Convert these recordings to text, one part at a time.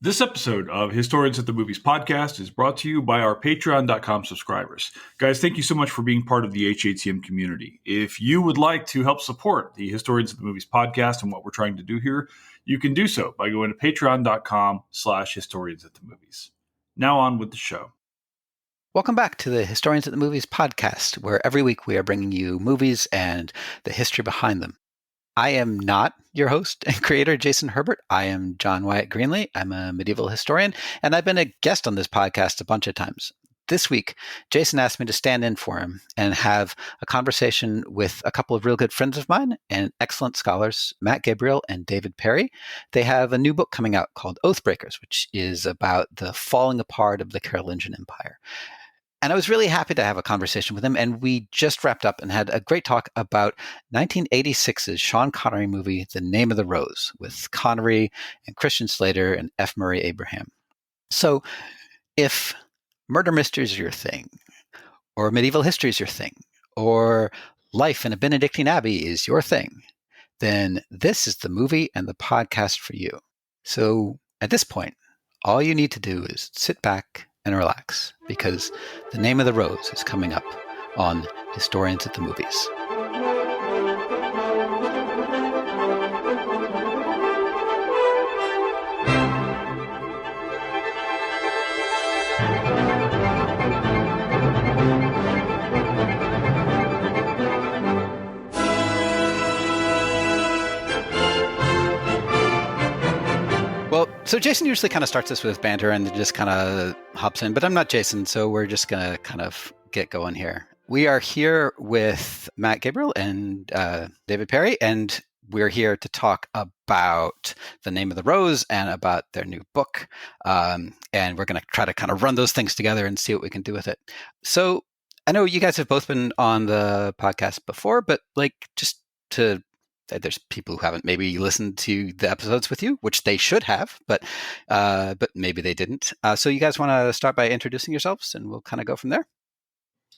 This episode of Historians at the Movies podcast is brought to you by our Patreon.com subscribers. Guys, thank you so much for being part of the HATM community. If you would like to help support the Historians at the Movies podcast and what we're trying to do here, you can do so by going to patreon.com/historians at the movies. Now on with the show. Welcome back to the Historians at the Movies podcast, where every week we are bringing you movies and the history behind them. I am not your host and creator, Jason Herbert. I am John Wyatt Greenlee. I'm a medieval historian, and I've been a guest on this podcast a bunch of times. This week, Jason asked me to stand in for him and have a conversation with a couple of real good friends of mine and excellent scholars, Matt Gabriele and David Perry. They have a new book coming out called Oathbreakers, which is about the falling apart of the Carolingian Empire. And I was really happy to have a conversation with him. And we just wrapped up and had a great talk about 1986's Sean Connery movie, The Name of the Rose, with Connery and Christian Slater and F. Murray Abraham. So if murder mysteries are your thing, or medieval history is your thing, or life in a Benedictine abbey is your thing, then this is the movie and the podcast for you. So at this point, all you need to do is sit back and relax, because The Name of the Rose is coming up on Historians at the Movies. Well, so Jason usually kind of starts us with banter and then just kind of hops in, but I'm not Jason, so we're just going to kind of get going here. We are here with Matt Gabriele and David Perry, and we're here to talk about The Name of the Rose and about their new book. And we're going to try to kind of run those things together and see what we can do with it. So I know you guys have both been on the podcast before, but there's people who haven't maybe listened to the episodes with you, which they should have, but maybe they didn't. So you guys want to start by introducing yourselves, and we'll kind of go from there?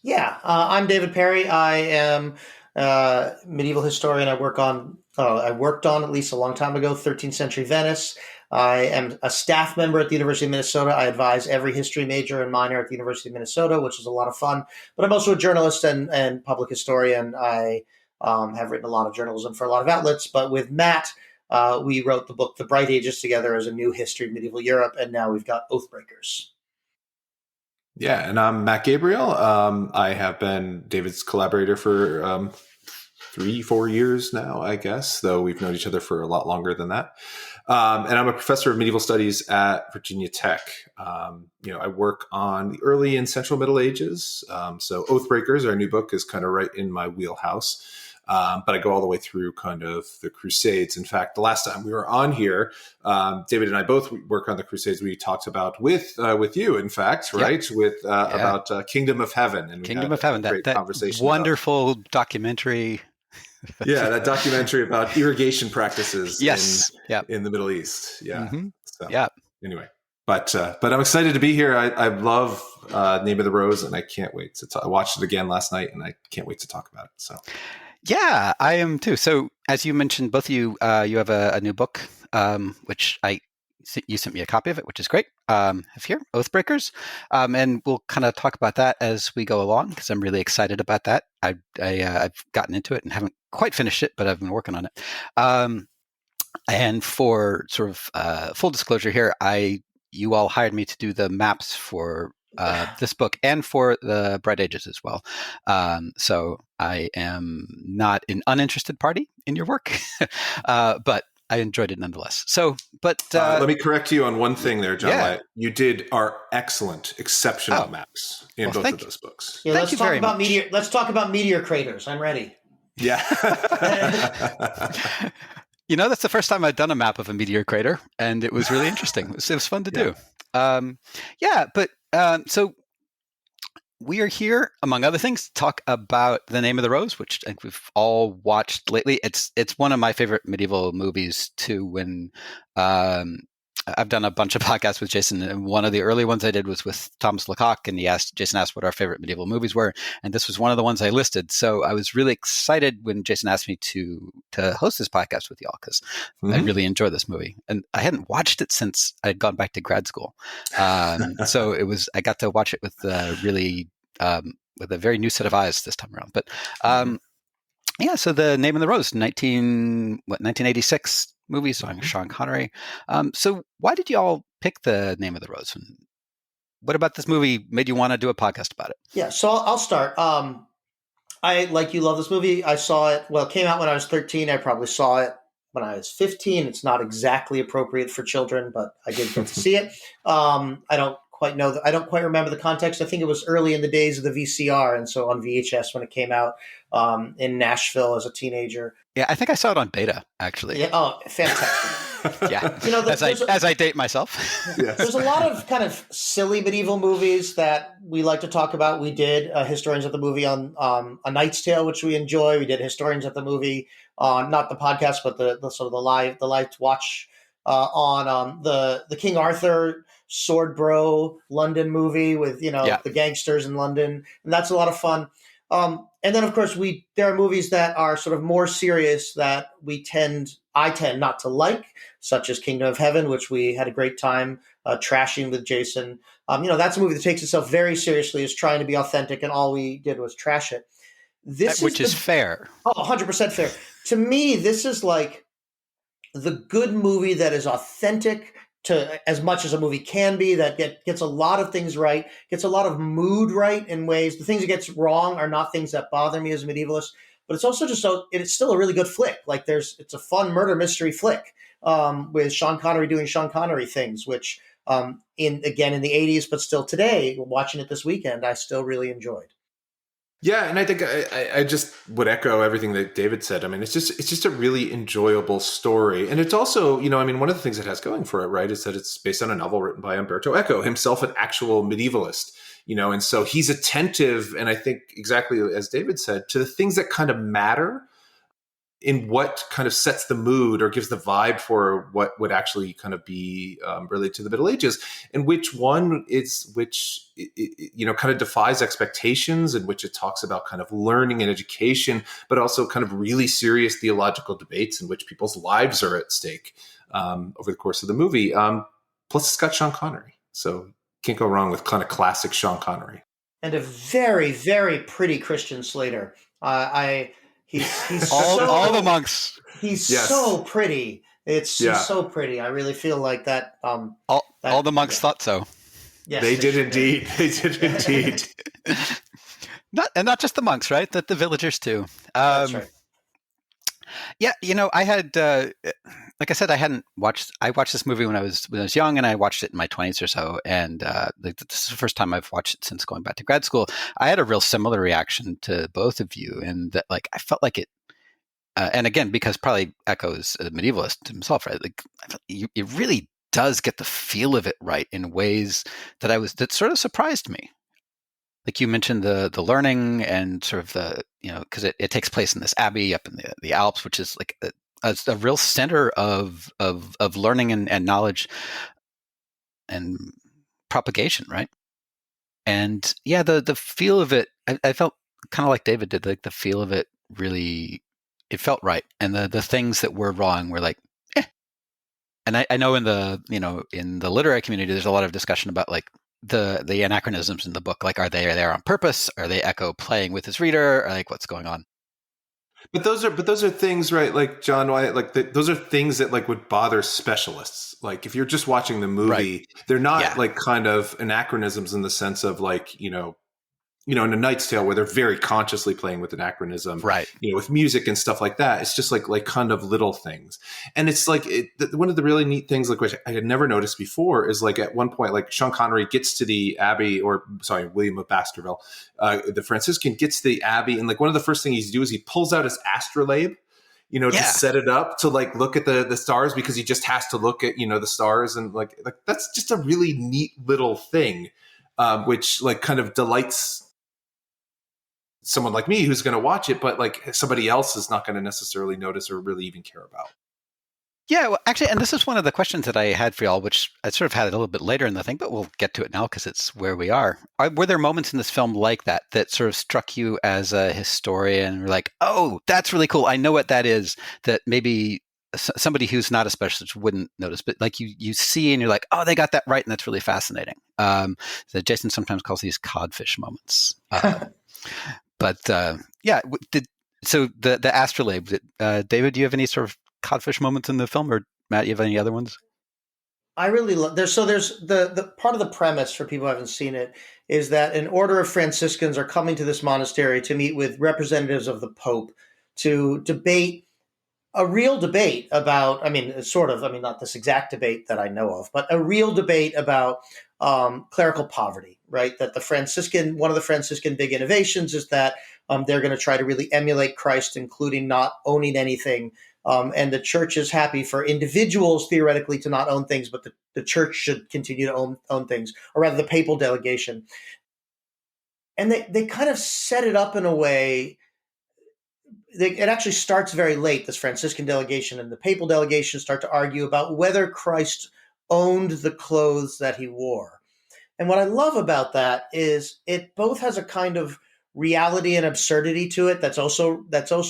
Yeah, I'm David Perry. I am a medieval historian. I worked on at least a long time ago, 13th century Venice. I am a staff member at the University of Minnesota. I advise every history major and minor at the University of Minnesota, which is a lot of fun. But I'm also a journalist and public historian. I have written a lot of journalism for a lot of outlets, but with Matt, we wrote the book The Bright Ages together as a new history of medieval Europe, and now we've got Oathbreakers. Yeah, and I'm Matt Gabriele. I have been David's collaborator for 3-4 years now, I guess, though we've known each other for a lot longer than that. And I'm a professor of medieval studies at Virginia Tech. I work on the early and central Middle Ages. So Oathbreakers, our new book, is kind of right in my wheelhouse. But I go all the way through kind of the Crusades. In fact, the last time we were on here, David and I both work on the Crusades. We talked about with you, in fact, right? Yep. About Kingdom of Heaven. And Kingdom of Heaven, that conversation wonderful documentary. Yeah, that documentary about irrigation practices in the Middle East. Yeah. Mm-hmm. So, yeah. Anyway, but I'm excited to be here. I love Name of the Rose, and I can't wait to I watched it again last night, and I can't wait to talk about it. So. Yeah, I am too. So as you mentioned, both of you, you have a new book, which you sent me a copy of it, which is great. Have here, Oathbreakers. And we'll kind of talk about that as we go along, because I'm really excited about that. I've gotten into it and haven't quite finished it, but I've been working on it. And for sort of full disclosure here, you all hired me to do the maps for this book and for the Bright Ages as well. So I am not an uninterested party in your work, but I enjoyed it nonetheless. So, but let me correct you on one thing there, John. Yeah. You did our exceptional maps in both of those books. Yeah, let's talk about meteor. Let's talk about meteor craters. I'm ready. Yeah. That's the first time I've done a map of a meteor crater, and it was really interesting. It was fun to do. So we are here, among other things, to talk about The Name of the Rose, which I think we've all watched lately. It's one of my favorite medieval movies too. When I've done a bunch of podcasts with Jason, and one of the early ones I did was with Thomas Lecoq, and Jason asked what our favorite medieval movies were, and this was one of the ones I listed. So I was really excited when Jason asked me to host this podcast with y'all, because I really enjoy this movie, and I hadn't watched it since I'd gone back to grad school. So I got to watch it with with a very new set of eyes this time around. But yeah, so The Name of the Rose, 1986 movie, starring Sean Connery. So why did y'all pick The Name of the Rose? And what about this movie made you want to do a podcast about it? Yeah, so I'll start. I, like you, love this movie. I saw it, it came out when I was 13. I probably saw it when I was 15. It's not exactly appropriate for children, but I did get to see it. I don't quite know. I don't quite remember the context. I think it was early in the days of the VCR, and so on VHS when it came out in Nashville as a teenager. Yeah, I think I saw it on beta, actually. Yeah, oh, fantastic. Yeah, as I date myself. Yes. There's a lot of kind of silly medieval movies that we like to talk about. We did Historians of the Movie on A Knight's Tale, which we enjoy. We did Historians of the Movie on, not the podcast, but the sort of the live watch on the King Arthur Sword Bro London movie with, the gangsters in London. And that's a lot of fun. And then, of course, there are movies that are sort of more serious that I tend not to like, such as Kingdom of Heaven, which we had a great time trashing with Jason. That's a movie that takes itself very seriously, is trying to be authentic, and all we did was trash it. Which is fair. Oh, 100% fair. To me, this is like the good movie that is authentic to as much as a movie can be, that gets a lot of things right, gets a lot of mood right in ways. The things it gets wrong are not things that bother me as a medievalist, but it's also it's still a really good flick. Like it's a fun murder mystery flick with Sean Connery doing Sean Connery things, which in the 80s, but still today, watching it this weekend, I still really enjoyed. Yeah, and I think I just would echo everything that David said. I mean, it's just a really enjoyable story. And it's also, one of the things it has going for it, right, is that it's based on a novel written by Umberto Eco, himself an actual medievalist, and so he's attentive, and I think exactly as David said, to the things that kind of matter in what kind of sets the mood or gives the vibe for what would actually kind of be related to the Middle Ages, and which kind of defies expectations, in which it talks about kind of learning and education, but also kind of really serious theological debates in which people's lives are at stake over the course of the movie. Plus, it's got Sean Connery, so can't go wrong with kind of classic Sean Connery. And a very, very pretty Christian Slater. He's all the monks. He's so pretty. He's so pretty. I really feel like that. All the monks thought so. Yes, they did indeed. They did indeed. Not just the monks, right? The villagers too. That's right. Yeah, I had, like I said, I watched this movie when I was young, and I watched it in my 20s or so. And this is the first time I've watched it since going back to grad school. I had a real similar reaction to both of you, in that, like, I felt like it, and again, because probably Echo's a medievalist himself, right? Like, it really does get the feel of it right in ways that sort of surprised me. Like you mentioned the learning and sort of the, because it takes place in this abbey up in the Alps, which is like a real center of learning and knowledge and propagation, right? And yeah, the feel of it, I felt kind of like David did. Like the feel of it really, it felt right, and the things that were wrong were like, eh. And I know in the literary community, there's a lot of discussion about like the anachronisms in the book. Like, are they there on purpose? Are they Echo playing with his reader? Or like, what's going on? But those are things, right? Like John Wyatt, like those are things that like would bother specialists. Like if you're just watching the movie, right, they're not like kind of anachronisms in the sense of like, in A Knight's Tale, where they're very consciously playing with anachronism, right? With music and stuff like that. It's just like kind of little things. And it's like one of the really neat things, like which I had never noticed before, is like at one point, like Sean Connery gets to the Abbey, William of Baskerville, the Franciscan gets to the Abbey, and like one of the first things he does is he pulls out his astrolabe, to set it up to like look at the stars, because he just has to look at the stars, and like that's just a really neat little thing, which like kind of delights someone like me who's going to watch it, but like somebody else is not going to necessarily notice or really even care about. Yeah, well, actually, and this is one of the questions that I had for y'all, which I sort of had a little bit later in the thing, but we'll get to it now because it's where we are. Were there moments in this film like that sort of struck you as a historian? You're like, oh, that's really cool. I know what that is, that maybe somebody who's not a specialist wouldn't notice, but like you see and you're like, oh, they got that right, and that's really fascinating. So Jason sometimes calls these codfish moments. But yeah, so the astrolabe, David, do you have any sort of codfish moments in the film, or Matt, you have any other ones? I really love there's the part of the premise for people who haven't seen it is that an order of Franciscans are coming to this monastery to meet with representatives of the Pope to debate a real debate about, not this exact debate that I know of, but a real debate about clerical poverty, right? That one of the Franciscan big innovations is that they're going to try to really emulate Christ, including not owning anything. And the church is happy for individuals theoretically to not own things, but the church should continue to own things, or rather the papal delegation. And they kind of set it up in a way. It actually starts very late. This Franciscan delegation and the papal delegation start to argue about whether Christ owned the clothes that he wore. And what I love about that is it both has a kind of reality and absurdity to it that's also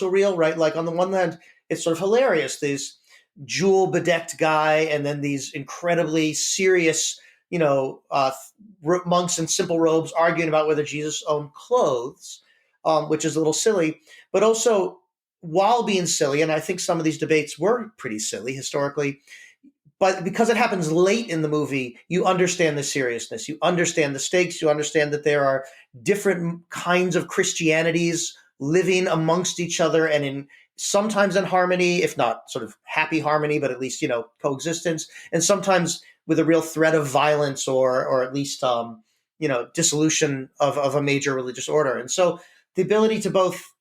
real, right? Like on the one hand, it's sort of hilarious, this jewel bedecked guy, and then these incredibly serious, monks in simple robes arguing about whether Jesus owned clothes, which is a little silly, but also while being silly, and I think some of these debates were pretty silly historically, but because it happens late in the movie, you understand the seriousness, you understand the stakes, you understand that there are different kinds of Christianities living amongst each other and sometimes in harmony, if not sort of happy harmony, but at least, coexistence, and sometimes with a real threat of violence or at least, dissolution of a major religious order. And so the ability to both,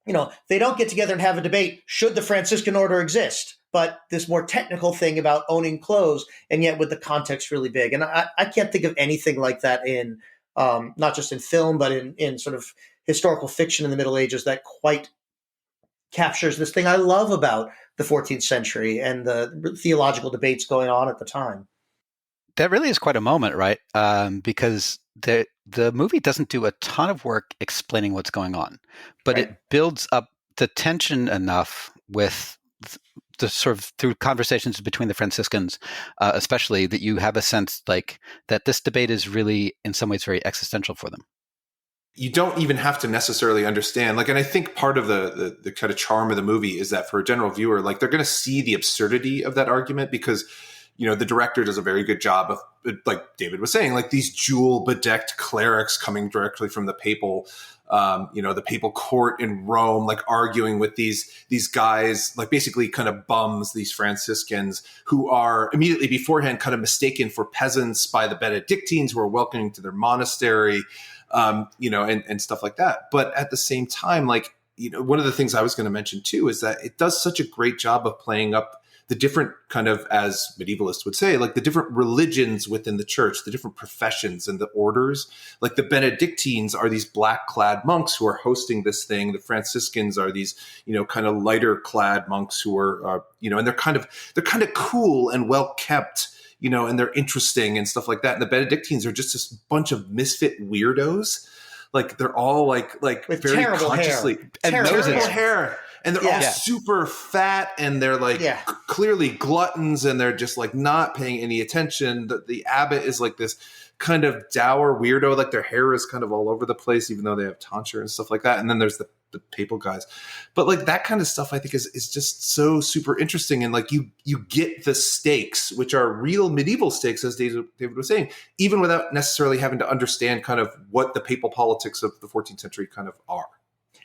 they don't get together and have a debate, should the Franciscan order exist? But this more technical thing about owning clothes, and yet with the context really big. And I can't think of anything like that in, not just in film, but in sort of historical fiction in the Middle Ages that quite captures this thing I love about the 14th century and the theological debates going on at the time. That really is quite a moment, right? Because the movie doesn't do a ton of work explaining what's going on, but right. It builds up the tension enough with the sort of through conversations between the Franciscans, especially, that you have a sense like that this debate is really in some ways very existential for them. You don't even have to necessarily understand, and I think part of the kind of charm of the movie is that for a general viewer, they're going to see the absurdity of that argument because, the director does a very good job of, like David was saying, these jewel bedecked clerics coming directly from the papal, the papal court in Rome, arguing with these guys, basically kind of bums, these Franciscans who are immediately beforehand kind of mistaken for peasants by the Benedictines who are welcoming to their monastery. And stuff like that. But at the same time, one of the things I was going to mention too is that it does such a great job of playing up the different kind of, as medievalists would say, the different religions within the church, the different professions and the orders. The Benedictines are these black clad monks who are hosting this thing. The Franciscans are these, kind of lighter clad monks who are, and they're kind of cool and well kept. And they're interesting and stuff like that. And the Benedictines are just this bunch of misfit weirdos. They're all with very consciously terrible hair. And they're all super fat and they're clearly gluttons and they're just not paying any attention. The abbot is this kind of dour weirdo. Their hair is kind of all over the place, even though they have tonsure and stuff like that. And then there's the papal guys. But that kind of stuff I think is just so super interesting. And you get the stakes, which are real medieval stakes, as David was saying, even without necessarily having to understand kind of what the papal politics of the 14th century kind of are.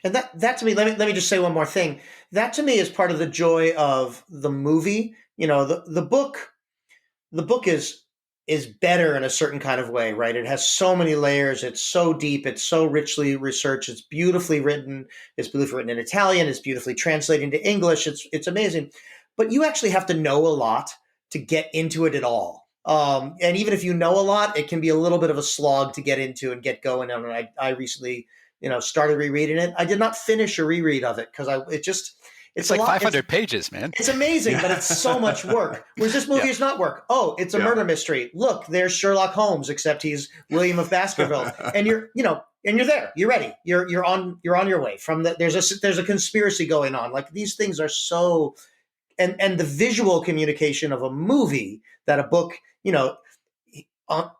And that to me, let me just say one more thing. That to me is part of the joy of the movie. The book is better in a certain kind of way, right? It has so many layers. It's so deep. It's so richly researched. It's beautifully written. It's beautifully written in Italian. It's beautifully translated into English. It's amazing. But you actually have to know a lot to get into it at all. And even if you know a lot, it can be a little bit of a slog to get into and get going. And I recently, started rereading it. I did not finish a reread of it because It's like 500 pages, man. It's amazing, but it's so much work. Whereas this movie is not work. Oh, it's a murder mystery. Look, there's Sherlock Holmes, except he's William of Baskerville, and you're there. You're ready. You're on your way. There's a conspiracy going on. Like, these things are so, and the visual communication of a movie that a book,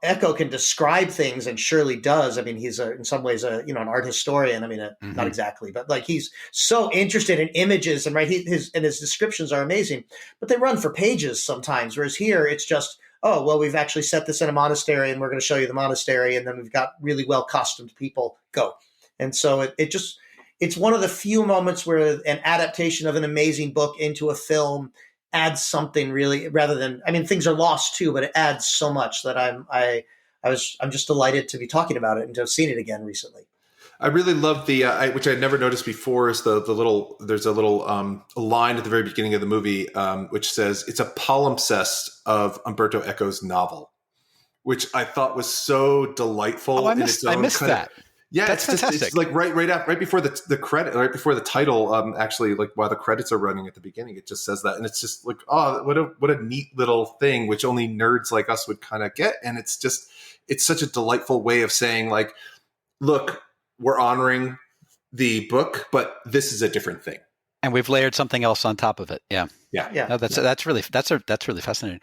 Eco can describe things, and surely does. I mean, he's in some ways an art historian. I mean, not exactly, but like, he's so interested in images, and his descriptions are amazing. But they run for pages sometimes. Whereas here, it's just, oh, well, we've actually set this in a monastery, and we're going to show you the monastery, and then we've got really well costumed people. Go. And so it's one of the few moments where an adaptation of an amazing book into a film adds something really, rather than, I mean, things are lost too, but it adds so much that I'm just delighted to be talking about it and to have seen it again recently. I really love the which I'd never noticed before, is there's a little line at the very beginning of the movie which says it's a palimpsest of Umberto Eco's novel, which I thought was so delightful. Oh, I missed that. Yeah, that's fantastic. It's like right before the credit, right before the title. Actually, like, while the credits are running at the beginning, it just says that, and it's just like, oh, what a neat little thing, which only nerds like us would kind of get. And it's such a delightful way of saying, like, look, we're honoring the book, but this is a different thing, and we've layered something else on top of it. Yeah. No, that's really fascinating.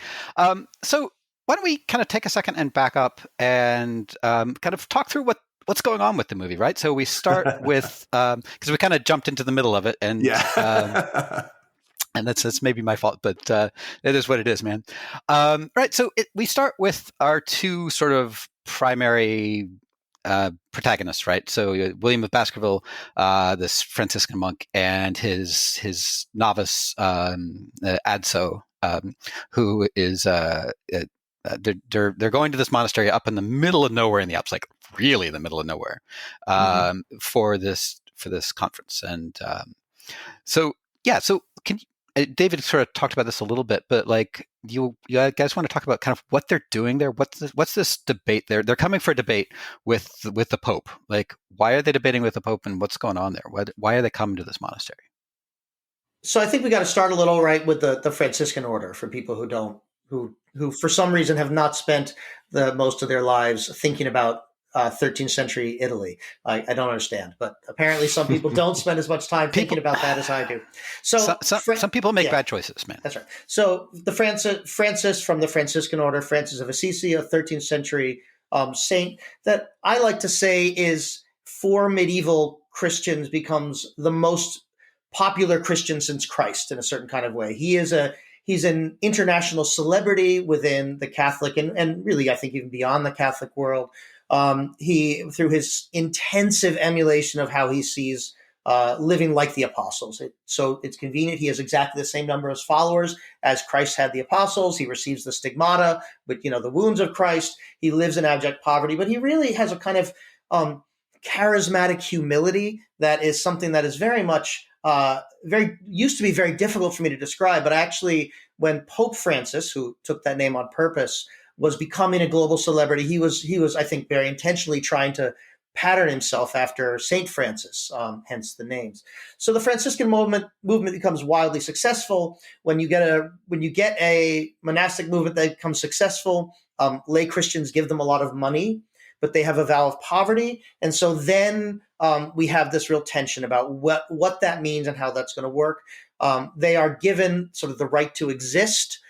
So why don't we kind of take a second and back up and kind of talk through what's going on with the movie, right? So we start with, because we kind of jumped into the middle of it, and and that's maybe my fault, but it is what it is, man. Right. So we start with our two sort of primary protagonists, right? So William of Baskerville, this Franciscan monk, and his novice Adso, who is they're going to this monastery up in the middle of nowhere in the Alps, like really in the middle of nowhere, for this conference. And so can David sort of talked about this a little bit, but like, you guys want to talk about kind of what they're doing there? What's this debate there? They're coming for a debate with the Pope. Like, why are they debating with the Pope, and what's going on there? Why are they coming to this monastery? So I think we got to start a little right with the Franciscan order, for people who for some reason have not spent the most of their lives thinking about 13th century Italy. I don't understand, but apparently some people don't spend as much time thinking about that as I do. So some people make bad choices, man. That's right. So the Francis from the Franciscan order, Francis of Assisi, a 13th century saint that I like to say is, for medieval Christians, becomes the most popular Christian since Christ in a certain kind of way. He's an international celebrity within the Catholic and really, I think, even beyond the Catholic world. He, through his intensive emulation of how he sees living like the apostles. So it's convenient. He has exactly the same number of followers as Christ had the apostles. He receives the stigmata, but the wounds of Christ. He lives in abject poverty, but he really has a kind of charismatic humility that is something that is very much used to be very difficult for me to describe. But actually, when Pope Francis, who took that name on purpose, was becoming a global celebrity, he was, I think, very intentionally trying to pattern himself after Saint Francis, hence the names. So the Franciscan movement becomes wildly successful. When you get a monastic movement that becomes successful, lay Christians give them a lot of money, but they have a vow of poverty. And so then we have this real tension about what that means and how that's going to work. They are given sort of the right to exist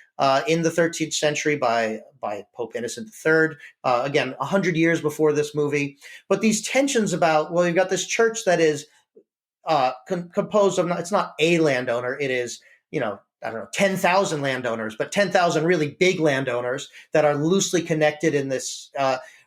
in the 13th century by Pope Innocent III, again, 100 years before this movie. But these tensions about, well, you've got this church that is composed of, it's not a landowner, it is, 10,000 landowners, but 10,000 really big landowners that are loosely connected in this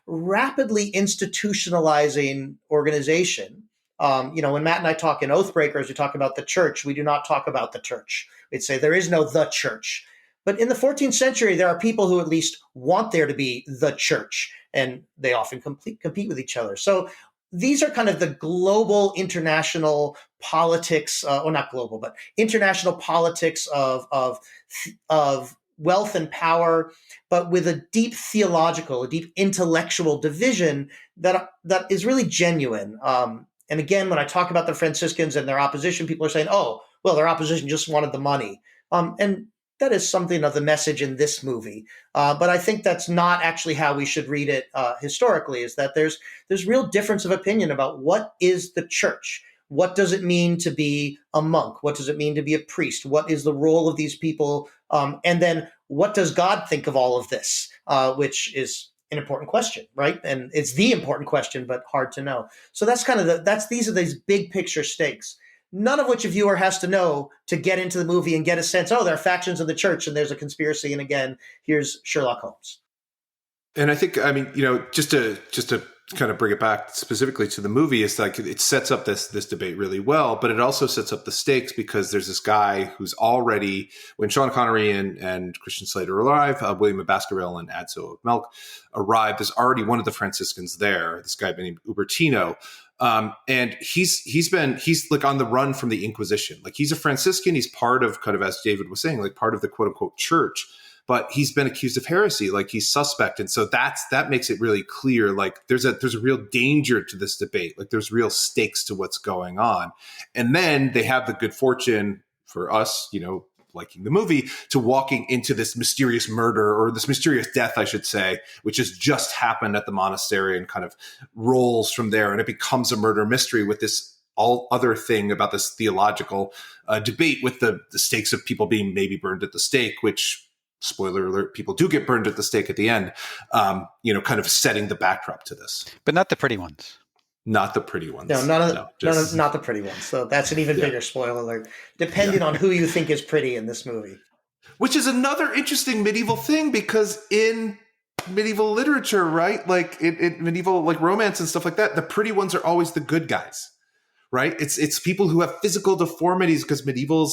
rapidly institutionalizing organization. When Matt and I talk in Oathbreakers, we talk about the church. We do not talk about the church. We'd say there is no the church. But in the 14th century, there are people who at least want there to be the church, and they often compete with each other. So these are kind of the global international politics, or not global, but international politics of wealth and power, but with a deep theological, a deep intellectual division that is really genuine. And again, when I talk about the Franciscans and their opposition, people are saying, oh, well, their opposition just wanted the money. And that is something of the message in this movie. But I think that's not actually how we should read it historically, is that there's real difference of opinion about what is the church. What does it mean to be a monk? What does it mean to be a priest? What is the role of these people? And then what does God think of all of this? Which is an important question, right? And it's the important question, but hard to know. So that's kind of these are these big picture stakes, none of which a viewer has to know to get into the movie and get a sense, oh, there are factions of the church and there's a conspiracy. And again, here's Sherlock Holmes. And I think, I mean, just to kind of bring it back specifically to the movie, is like it sets up this debate really well, but it also sets up the stakes because there's this guy who's already, when Sean Connery and Christian Slater arrive, William of Baskerville and Adso of Melk arrive, there's already one of the Franciscans there, this guy named Ubertino. And he's like on the run from the Inquisition. Like he's a Franciscan. He's part of, kind of, as David was saying, like part of the quote unquote church, but he's been accused of heresy. Like he's suspect. And so that makes it really clear. Like there's a real danger to this debate. Like there's real stakes to what's going on. And then they have the good fortune for us, liking the movie, to walking into this mysterious murder, or this mysterious death, I should say, which has just happened at the monastery, and kind of rolls from there. And it becomes a murder mystery with this all other thing about this theological debate with the stakes of people being maybe burned at the stake, which, spoiler alert, people do get burned at the stake at the end, kind of setting the backdrop to this. But not the pretty ones. Not the pretty ones. No, not the pretty ones. So that's an even bigger spoiler alert, depending on who you think is pretty in this movie. Which is another interesting medieval thing, because in medieval literature, right, like in medieval like romance and stuff like that, the pretty ones are always the good guys. Right? It's people who have physical deformities, because medieval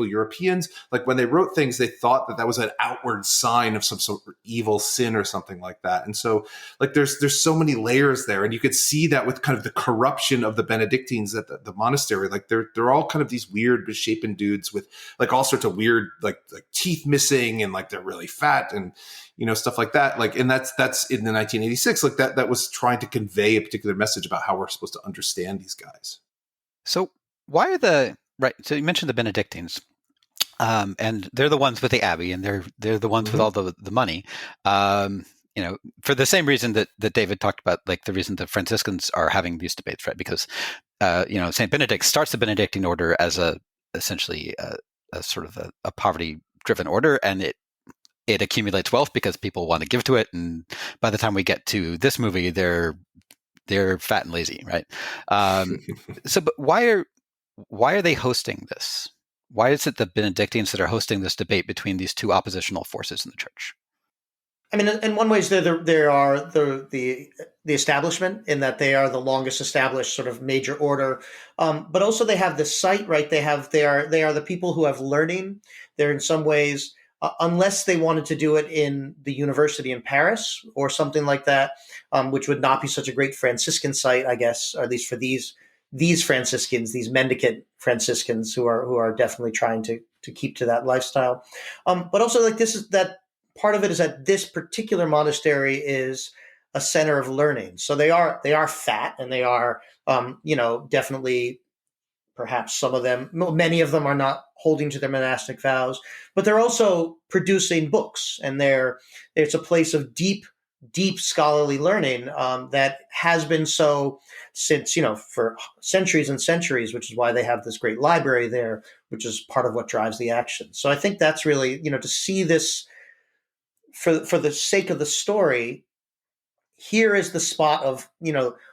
Europeans, like when they wrote things, they thought that was an outward sign of some sort of evil sin or something like that. And so like there's so many layers there. And you could see that with kind of the corruption of the Benedictines at the monastery. Like they're all kind of these weird misshapen dudes with like all sorts of weird like teeth missing, and like they're really fat and stuff like that. Like, and that's in the 1986, like that was trying to convey a particular message about how we're supposed to understand these guys. So why are so you mentioned the Benedictines, and they're the ones with the abbey, and they're the ones with all the money, for the same reason that David talked about, like the reason the Franciscans are having these debates, right? Because, St. Benedict starts the Benedictine order as essentially a sort of a poverty driven order, and it accumulates wealth because people want to give to it. And by the time we get to this movie, they're fat and lazy, right? But why are they hosting this? Why is it the Benedictines that are hosting this debate between these two oppositional forces in the church? I mean, in one ways, they are the establishment, in that they are the longest established sort of major order. But also they have the site, right? They are the people who have learning. They're in some ways, unless they wanted to do it in the university in Paris or something like that, which would not be such a great Franciscan site, I guess, or at least for these Franciscans, these mendicant Franciscans who are definitely trying to keep to that lifestyle. But also, like, this is that part of it is that this particular monastery is a center of learning. So they are fat, and they are, definitely, perhaps some of them, many of them are not holding to their monastic vows, but they're also producing books, and it's a place of deep scholarly learning that has been so since, for centuries and centuries, which is why they have this great library there, which is part of what drives the action. So I think that's really, to see this for the sake of the story, here is the spot of,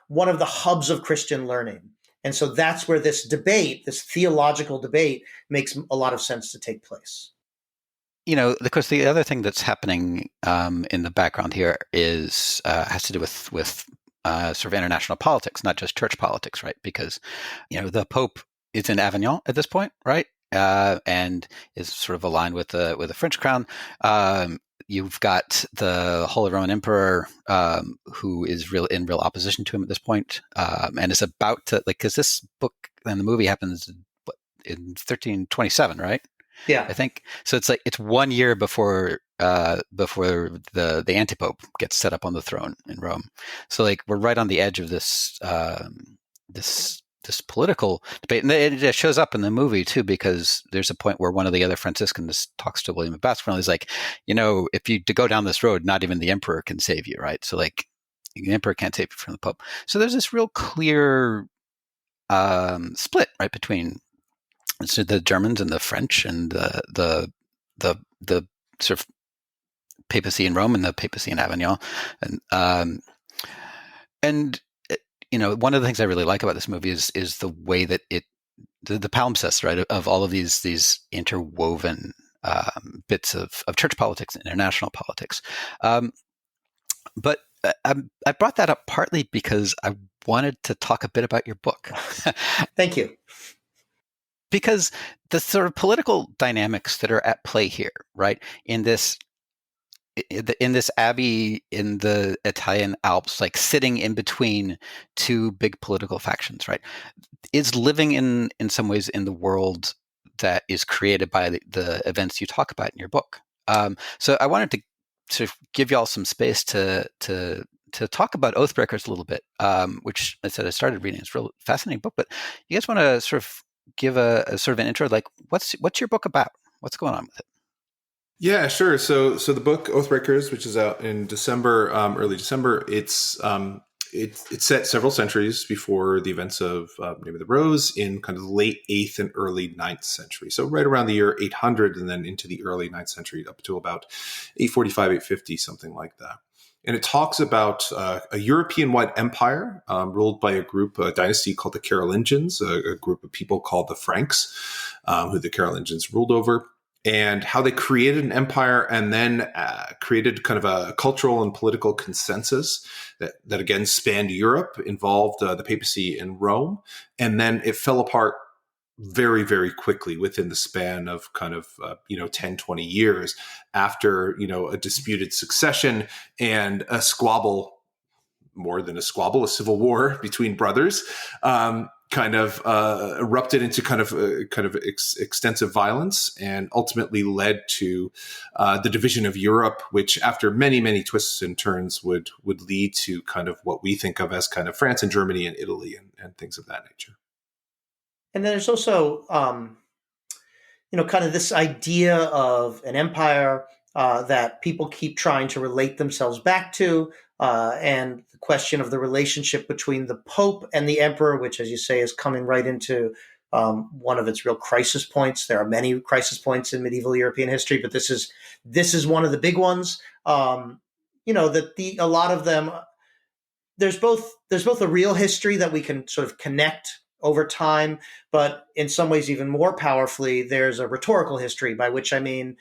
one of the hubs of Christian learning. And so that's where this debate, this theological debate, makes a lot of sense to take place. Because the other thing that's happening in the background here is has to do with sort of international politics, not just church politics, right? Because the Pope is in Avignon at this point, right, and is sort of aligned with the French crown. You've got the Holy Roman Emperor, who is in real opposition to him at this point, and is about to, because this book and the movie happens in 1327, right? Yeah, I think so. It's 1 year before the antipope gets set up on the throne in Rome. So we're right on the edge of this this political debate, and it shows up in the movie too, because there's a point where one of the other Franciscans talks to William of Baskerville. He's like, if you to go down this road, not even the emperor can save you, right? So like, the emperor can't save you from the Pope. So there's this real clear split, right, between the Germans and the French and the sort of papacy in Rome and the papacy in Avignon, and one of the things I really like about this movie is the way that the palimpsest, right, of all of these interwoven bits of church politics and international politics. But I brought that up partly because I wanted to talk a bit about your book. Thank you. Because the sort of political dynamics that are at play here, right, in this abbey in the Italian Alps, like sitting in between two big political factions, right, is living in some ways in the world that is created by the events you talk about in your book. So I wanted to sort of give y'all some space to talk about Oathbreakers a little bit, which I said I started reading. It's a real fascinating book, but you guys want to sort of give a sort of an intro, like what's your book about? What's going on with it? Yeah, sure. So the book Oathbreakers, which is out in December, early December, it's set several centuries before the events of Name of the Rose in kind of the late 8th and early 9th century. So right around the year 800 and then into the early 9th century up to about 845, 850, something like that. And it talks about a European-wide empire ruled by a dynasty called the Carolingians, a group of people called the Franks, who the Carolingians ruled over, and how they created an empire and then created kind of a cultural and political consensus that again spanned Europe, involved the papacy in Rome, and then it fell apart very, very quickly within the span of kind of 10, 20 years after a disputed succession and a squabble, more than a squabble, a civil war between brothers, erupted into kind of extensive violence and ultimately led to the division of Europe, which after many, many twists and turns would lead to kind of what we think of as kind of France and Germany and Italy and things of that nature. And then there's also, kind of this idea of an empire that people keep trying to relate themselves back to, and the question of the relationship between the Pope and the Emperor, which, as you say, is coming right into one of its real crisis points. There are many crisis points in medieval European history, but this is one of the big ones. A lot of them. There's both a real history that we can sort of connect over time, but in some ways even more powerfully, there's a rhetorical history, by which I mean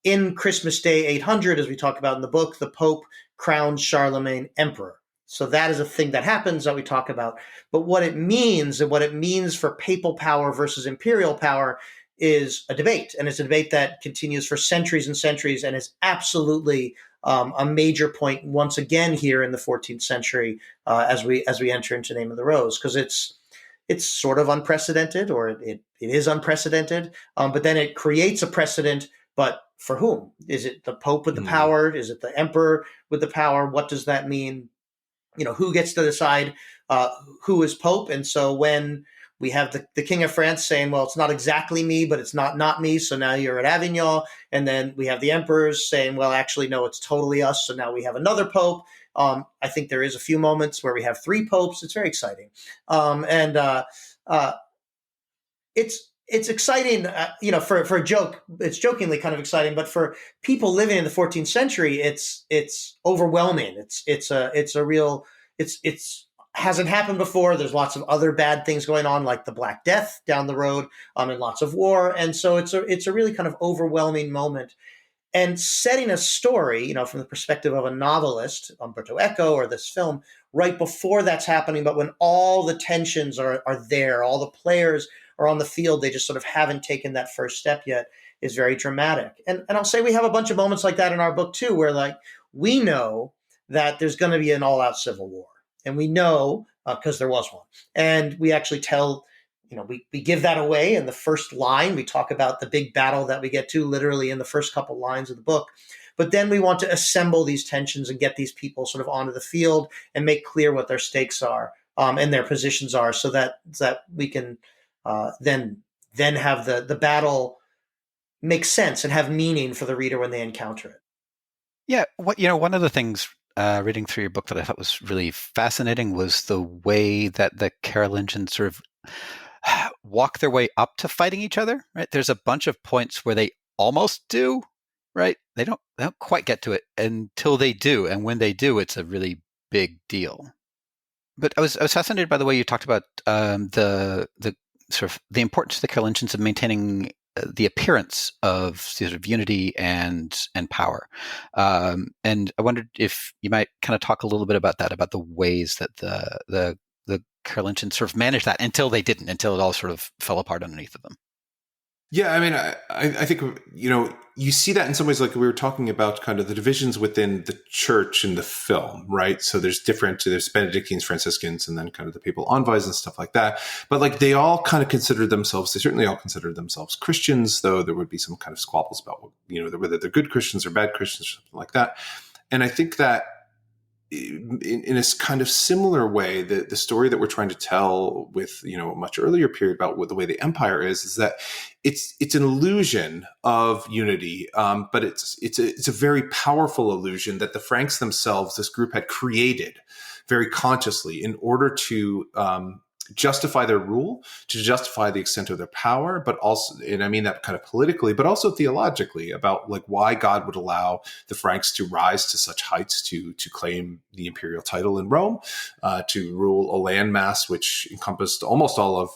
in Christmas Day 800, as we talk about in the book, the Pope crowns Charlemagne emperor. So that is a thing that happens that we talk about. But what it means and what it means for papal power versus imperial power is a debate. And it's a debate that continues for centuries and centuries and is absolutely a major point once again here in the 14th century as we enter into Name of the Rose, because it's sort of unprecedented, or it is unprecedented, but then it creates a precedent. But for whom? Is it the Pope with the power? Is it the Emperor with the power? What does that mean? Who gets to decide who is Pope? And so when we have the King of France saying, well, it's not exactly me, but it's not me, so now you're at Avignon. And then we have the emperors saying, well, actually, no, it's totally us, so now we have another Pope. I think there is a few moments where we have three popes. It's very exciting. It's exciting, for a joke. It's jokingly kind of exciting, but for people living in the 14th century, it's overwhelming. It's hasn't happened before. There's lots of other bad things going on, like the Black Death down the road, and lots of war. And so it's a really kind of overwhelming moment. And setting a story, from the perspective of a novelist, Umberto Eco, or this film, right before that's happening, but when all the tensions are there, all the players are on the field, they just sort of haven't taken that first step yet, is very dramatic. And I'll say we have a bunch of moments like that in our book too, where we know that there's going to be an all-out civil war. And we know, because there was one. And we actually tell, we give that away in the first line. We talk about the big battle that we get to literally in the first couple lines of the book. But then we want to assemble these tensions and get these people sort of onto the field and make clear what their stakes are and their positions are, so that we can then have the battle make sense and have meaning for the reader when they encounter it. Yeah, one of the things reading through your book that I thought was really fascinating was the way that the Carolingians sort of walk their way up to fighting each other. Right, there's a bunch of points where they almost do. Right, they don't quite get to it until they do, and when they do, it's a really big deal. But I was fascinated by the way you talked about the sort of the importance to the Carolingians of maintaining the appearance of sort of unity and power. And I wondered if you might kind of talk a little bit about that, about the ways that the Carolingians sort of managed that until it all sort of fell apart underneath of them. Yeah, I mean, I think, you see that in some ways, like we were talking about kind of the divisions within the church in the film, right? So there's Benedictines, Franciscans, and then kind of the papal envoys and stuff like that. But like they certainly all considered themselves Christians, though there would be some kind of squabbles about, whether they're good Christians or bad Christians or something like that. And I think that in a kind of similar way, the story that we're trying to tell with, a much earlier period about what the way the empire is that it's an illusion of unity, but it's a very powerful illusion that the Franks themselves, this group, had created very consciously in order to justify their rule, to justify the extent of their power, but also, and I mean that kind of politically, but also theologically, about like why God would allow the Franks to rise to such heights, to claim the imperial title in Rome, to rule a landmass which encompassed almost all of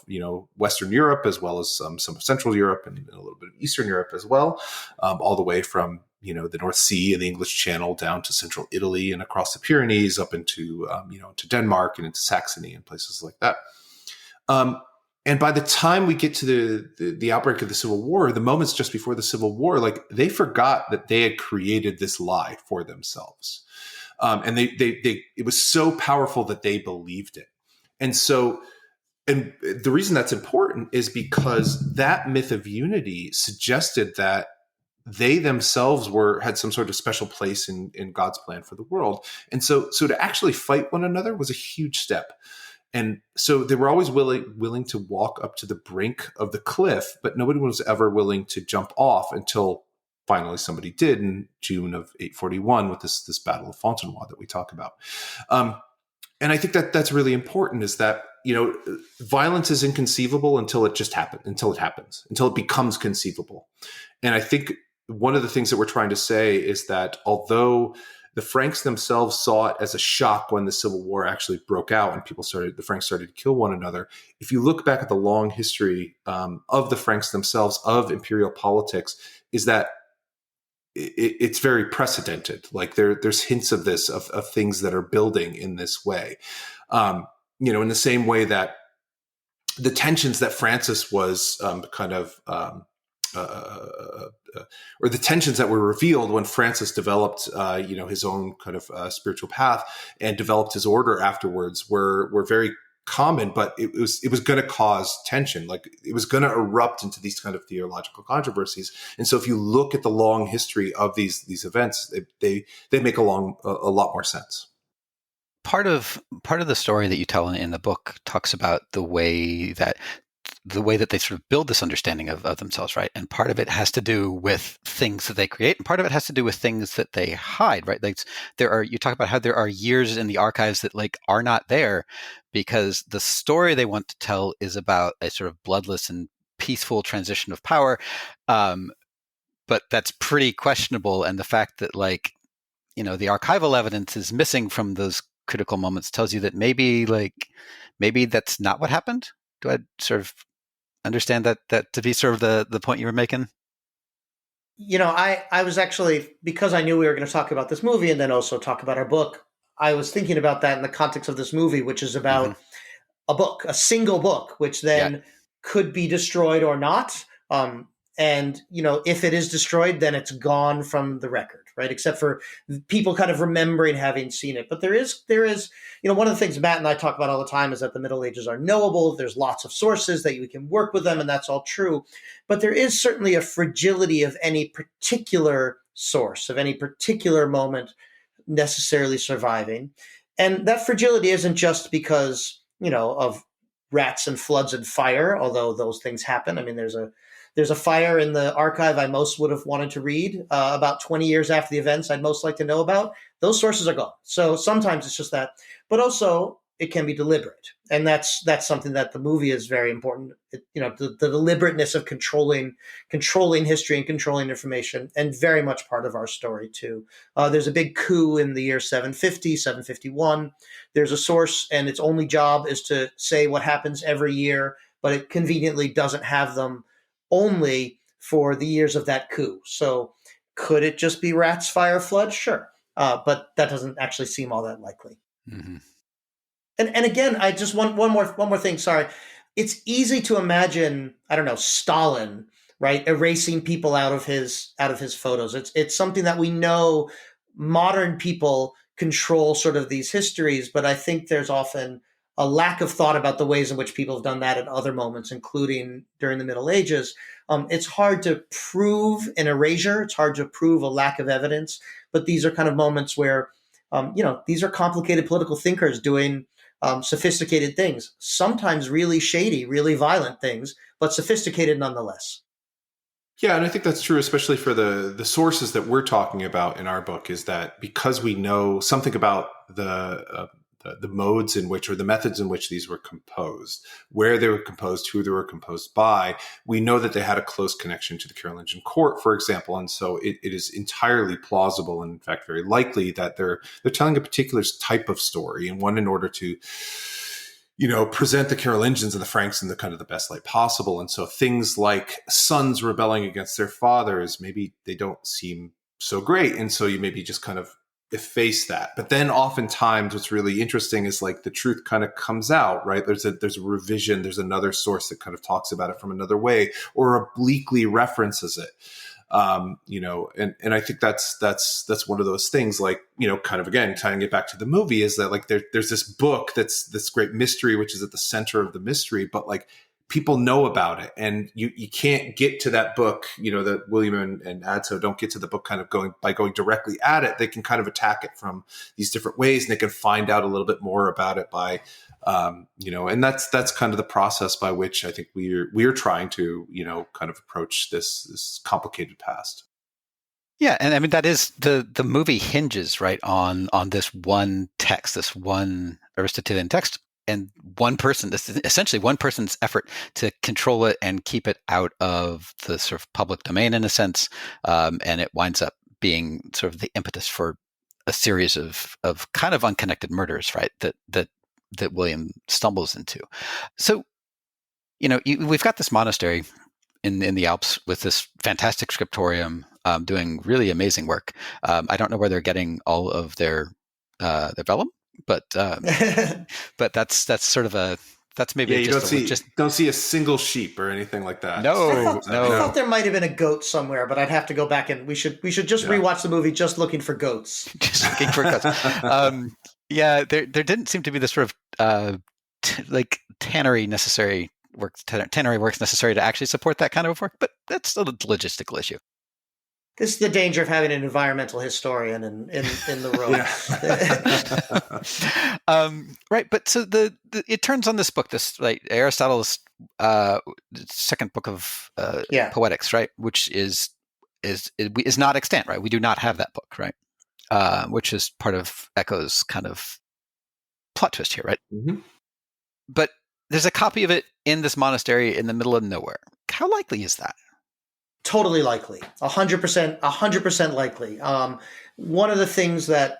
Western Europe, as well as some of Central Europe and a little bit of Eastern Europe as well, all the way from the North Sea and the English Channel down to central Italy and across the Pyrenees up into to Denmark and into Saxony and places like that. And by the time we get to the outbreak of the Civil War, the moments just before the Civil War, like they forgot that they had created this lie for themselves, and it was so powerful that they believed it. And so, and the reason that's important is because that myth of unity suggested that they themselves had some sort of special place in God's plan for the world. And so to actually fight one another was a huge step. And so they were always willing to walk up to the brink of the cliff, but nobody was ever willing to jump off until finally somebody did in June of 841 with this Battle of Fontenoy that we talk about. And I think that that's really important, is that, violence is inconceivable until it happens, until it becomes conceivable. And I think one of the things that we're trying to say is that although the Franks themselves saw it as a shock when the Civil War actually broke out and the Franks started to kill one another, if you look back at the long history of the Franks themselves, of imperial politics, is that it's very precedented. Like there's hints of this, of things that are building in this way. In the same way that the tensions that Francis was or the tensions that were revealed when Francis developed, his own kind of spiritual path and developed his order afterwards were very common, but it was going to cause tension. Like it was going to erupt into these kind of theological controversies. And so if you look at the long history of these events, they make a lot more sense. Part of the story that you tell in the book talks about the way that they sort of build this understanding of themselves, right? And part of it has to do with things that they create, and part of it has to do with things that they hide, right? Like you talk about how there are years in the archives that like are not there because the story they want to tell is about a sort of bloodless and peaceful transition of power. But that's pretty questionable. And the fact that the archival evidence is missing from those critical moments tells you that maybe that's not what happened. Do I sort of understand that to be sort of the point you were making? I was actually, because I knew we were going to talk about this movie and then also talk about our book, I was thinking about that in the context of this movie, which is about a single book, which then could be destroyed or not. And, if it is destroyed, then it's gone from the record, right? Except for people kind of remembering having seen it. But there is, one of the things Matt and I talk about all the time is that the Middle Ages are knowable. There's lots of sources that we can work with them, and that's all true. But there is certainly a fragility of any particular source, of any particular moment necessarily surviving. And that fragility isn't just because of rats and floods and fire, although those things happen. I mean, there's a fire in the archive I most would have wanted to read about 20 years after the events I'd most like to know about. Those sources are gone. So sometimes it's just that, but also it can be deliberate. And that's something that the movie is very important. The deliberateness of controlling history and controlling information, and very much part of our story too. There's a big coup in the year 750, 751. There's a source, and its only job is to say what happens every year, but it conveniently doesn't have them only for the years of that coup. So could it just be rats, fire, flood? Sure. But that doesn't actually seem all that likely. Mm-hmm. And again, I just want one more thing. Sorry. It's easy to imagine, I don't know, Stalin, right, erasing people out of his photos. It's something that we know modern people control sort of these histories, but I think there's often a lack of thought about the ways in which people have done that at other moments, including during the Middle Ages. It's hard to prove an erasure. It's hard to prove a lack of evidence, but these are kind of moments where, these are complicated political thinkers doing sophisticated things, sometimes really shady, really violent things, but sophisticated nonetheless. Yeah, and I think that's true, especially for the sources that we're talking about in our book, is that because we know something about the modes in which, or the methods in which these were composed, where they were composed, who they were composed by, we know that they had a close connection to the Carolingian court, for example. And so it is entirely plausible, and in fact, very likely, that they're telling a particular type of story, and one in order to, present the Carolingians and the Franks in the kind of the best light possible. And so things like sons rebelling against their fathers, maybe they don't seem so great. And so you maybe just kind of efface that. But then oftentimes what's really interesting is like the truth kind of comes out, right? There's a revision, there's another source that kind of talks about it from another way, or obliquely references it. And I think that's one of those things, like, kind of, again, tying it back to the movie, is that like there's this book that's this great mystery, which is at the center of the mystery, but like people know about it, and you can't get to that book, that William and Adso don't get to the book kind of going directly at it. They can kind of attack it from these different ways, and they can find out a little bit more about it by, and that's kind of the process by which I think we're trying to, kind of approach this complicated past. Yeah, and I mean that is the movie hinges right on this one text, this one Aristotelian text, and essentially one person's effort to control it and keep it out of the sort of public domain in a sense, and it winds up being sort of the impetus for a series of kind of unconnected murders, right? That William stumbles into. So, we've got this monastery in the Alps with this fantastic scriptorium, doing really amazing work. I don't know where they're getting all of their vellum, but that's sort of that's maybe you don't see a single sheep or anything like that. No, I thought there might have been a goat somewhere, but I'd have to go back, and we should just rewatch the movie just looking for goats. Just looking for goats. Yeah, there didn't seem to be this sort of tannery works necessary to actually support that kind of work, but that's a logistical issue. This is the danger of having an environmental historian in the room. Right, but so it turns on this book, this like Aristotle's second book of Poetics, right, which is not extant, right? We do not have that book, right? Which is part of Echo's kind of plot twist here, right? Mm-hmm. But there's a copy of it in this monastery in the middle of nowhere. How likely is that? Totally likely. 100% likely. One of the things that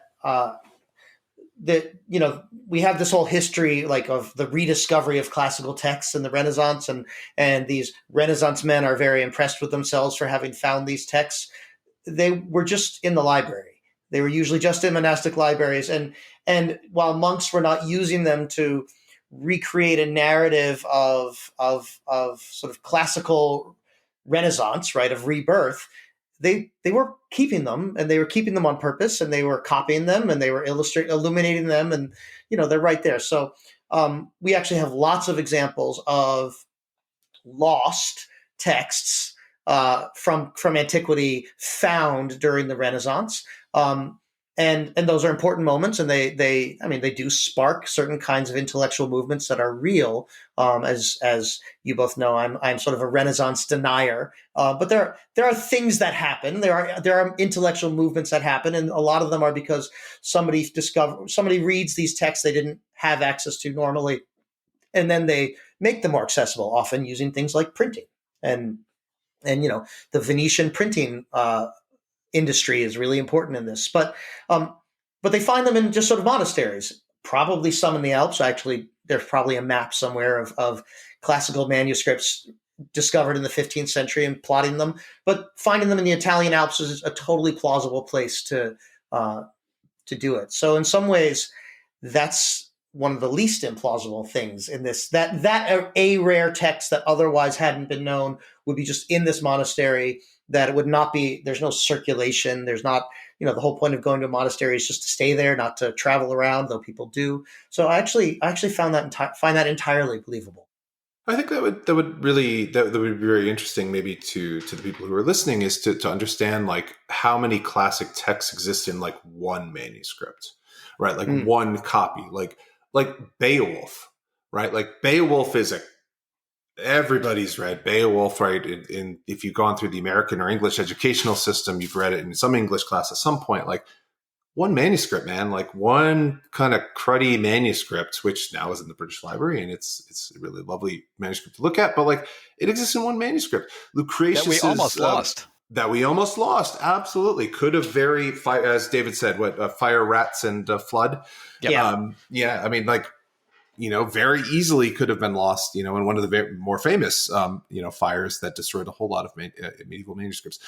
we have this whole history like of the rediscovery of classical texts in the Renaissance, and these Renaissance men are very impressed with themselves for having found these texts. They were just in the library. They were usually just in monastic libraries, and while monks were not using them to recreate a narrative of sort of classical Renaissance, right, of rebirth, they were keeping them, and they were keeping them on purpose, and they were copying them, and they were illuminating them, and they're right there. So we actually have lots of examples of lost texts from antiquity found during the Renaissance. and those are important moments, and they do spark certain kinds of intellectual movements that are real. As you both know, I'm sort of a Renaissance denier, but there are things that happen. There are intellectual movements that happen, and a lot of them are because somebody reads these texts they didn't have access to normally, and then they make them more accessible, often using things like printing. And the Venetian printing industry is really important in this. But they find them in just sort of monasteries, probably some in the Alps. Actually, there's probably a map somewhere of classical manuscripts discovered in the 15th century and plotting them. But finding them in the Italian Alps is a totally plausible place to do it. So in some ways, that's one of the least implausible things in this, that a rare text that otherwise hadn't been known would be just in this monastery, that it would not be, there's no circulation. There's not, the whole point of going to a monastery is just to stay there, not to travel around, though people do. So I actually find that entirely believable. I think that would be very interesting, maybe to the people who are listening, is to understand like how many classic texts exist in like one manuscript, right? Like one copy, like Beowulf, right? Like Beowulf is everybody's read Beowulf, right? In if you've gone through the American or English educational system, you've read it in some English class at some point. Like one manuscript, man, like one kind of cruddy manuscript, which now is in the British Library, and it's a really lovely manuscript to look at. But like it exists in one manuscript. Lucretius that we almost lost. That we almost lost. Absolutely, could have as David said, fire, rats, and flood. Yeah. I mean, like, very easily could have been lost, in one of the more famous, fires that destroyed a whole lot of medieval manuscripts.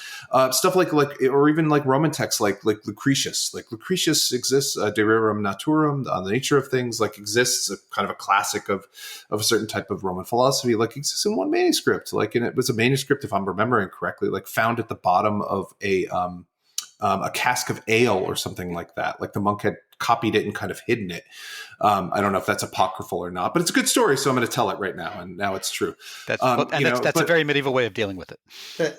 Stuff like, or even like Roman texts, like Lucretius. Like Lucretius exists, De Rerum Naturam, on the nature of things, like exists, a kind of a classic of a certain type of Roman philosophy, like exists in one manuscript. Like, and it was a manuscript, if I'm remembering correctly, like found at the bottom of a cask of ale or something like that. Like the monk had copied it and kind of hidden it. I don't know if that's apocryphal or not, but it's a good story, so I'm going to tell it right now, and now it's true. That's a very medieval way of dealing with it.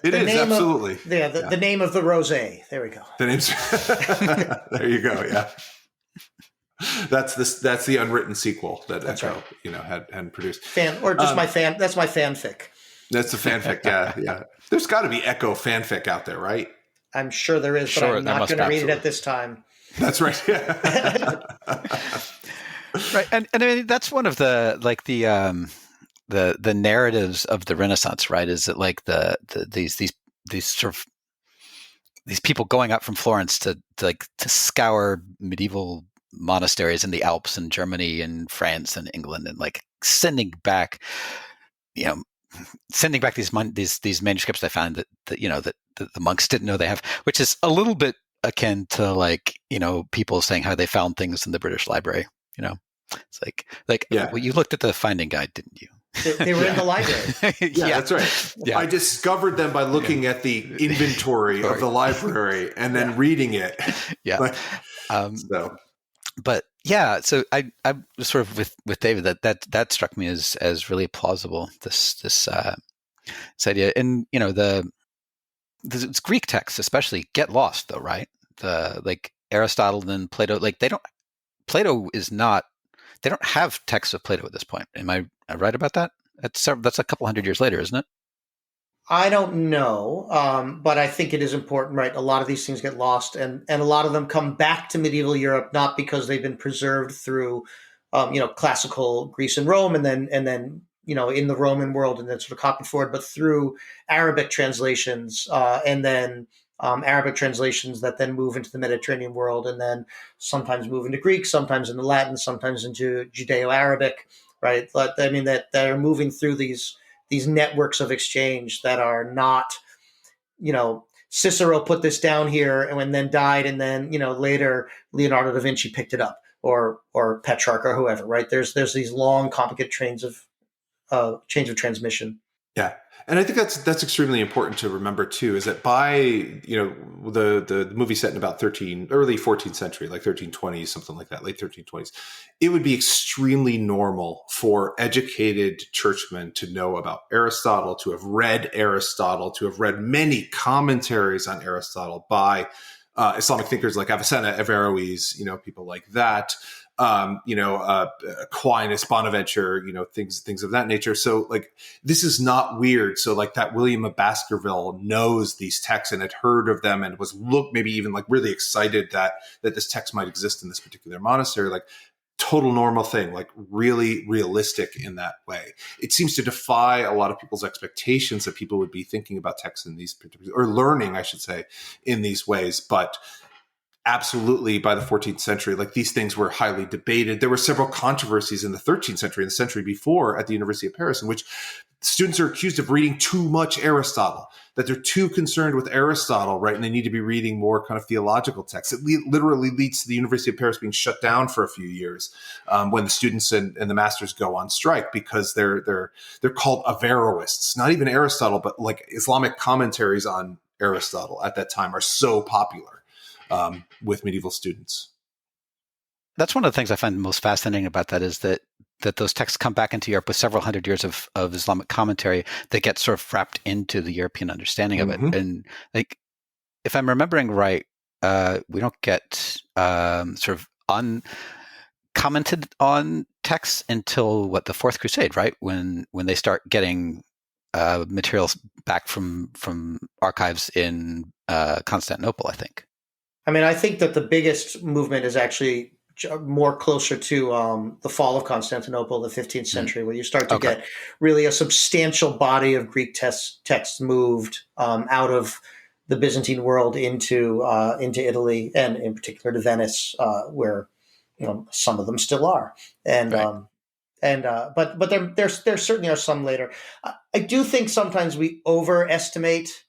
It is, absolutely. The name of the rosé. There we go. The name's there you go. Yeah, that's the unwritten sequel that Echo, right. had produced. That's my fanfic. That's the fanfic. Yeah. There's got to be Echo fanfic out there, right? I'm sure there is, but I'm not going to read it at this time. That's right. Right, and I mean that's one of the narratives of the Renaissance, right? Is that like these sort of these people going up from Florence to scour medieval monasteries in the Alps and Germany and France and England, and like sending back these manuscripts they found that the monks didn't know they have, which is a little bit akin to like people saying how they found things in the British Library. It's like well, you looked at the finding guide, didn't you? They were in the library. Yeah, that's right. Yeah. I discovered them by looking at the inventory of the library and then reading it. Yeah. But yeah, so I was sort of with David that struck me as really plausible. This idea, and the Greek texts especially get lost though, right? Like Aristotle and Plato, like they don't have texts of Plato at this point. Am I right about that? That's a couple hundred years later, isn't it? I don't know, but I think it is important, right? A lot of these things get lost, and a lot of them come back to medieval Europe, not because they've been preserved through, classical Greece and Rome, and then in the Roman world, and then sort of copied forward, but through Arabic translations, and then Arabic translations that then move into the Mediterranean world, and then sometimes move into Greek, sometimes into Latin, sometimes into Judeo-Arabic, right? But I mean that are moving through these networks of exchange that are not, Cicero put this down here and then died, and then later Leonardo da Vinci picked it up, or Petrarch or whoever, right? There's these long, complicated chains of transmission. Yeah. And I think that's extremely important to remember too, is that by, the movie set in about early 14th century, like 1320s, something like that, late 1320s, it would be extremely normal for educated churchmen to know about Aristotle, to have read many commentaries on Aristotle by Islamic thinkers like Avicenna, Averroes, people like that. Aquinas, Bonaventure, things of that nature. So like, this is not weird. So like that William of Baskerville knows these texts and had heard of them and was maybe even like really excited that this text might exist in this particular monastery. Like, total normal thing, like really realistic in that way. It seems to defy a lot of people's expectations that people would be thinking about texts in these particular, or learning, I should say, in these ways. But absolutely, by the 14th century, like, these things were highly debated. There were several controversies in the 13th century and the century before at the University of Paris, in which students are accused of reading too much Aristotle, that they're too concerned with Aristotle, right? And they need to be reading more kind of theological texts. It literally leads to the University of Paris being shut down for a few years when the students and the masters go on strike, because they're called Averroists. Not even Aristotle, but like Islamic commentaries on Aristotle at that time are so popular with medieval students. That's one of the things I find most fascinating about that, is that those texts come back into Europe with several hundred years of Islamic commentary that gets sort of wrapped into the European understanding of it. And like, if I'm remembering right, we don't get sort of uncommented on texts until the Fourth Crusade, right? When they start getting materials back from archives in Constantinople, I think. I mean, I think that the biggest movement is actually more closer to the fall of Constantinople, the 15th century, where you start to get really a substantial body of Greek texts moved out of the Byzantine world into Italy, and in particular to Venice, where some of them still are. And but there certainly are some later. I do think sometimes we overestimate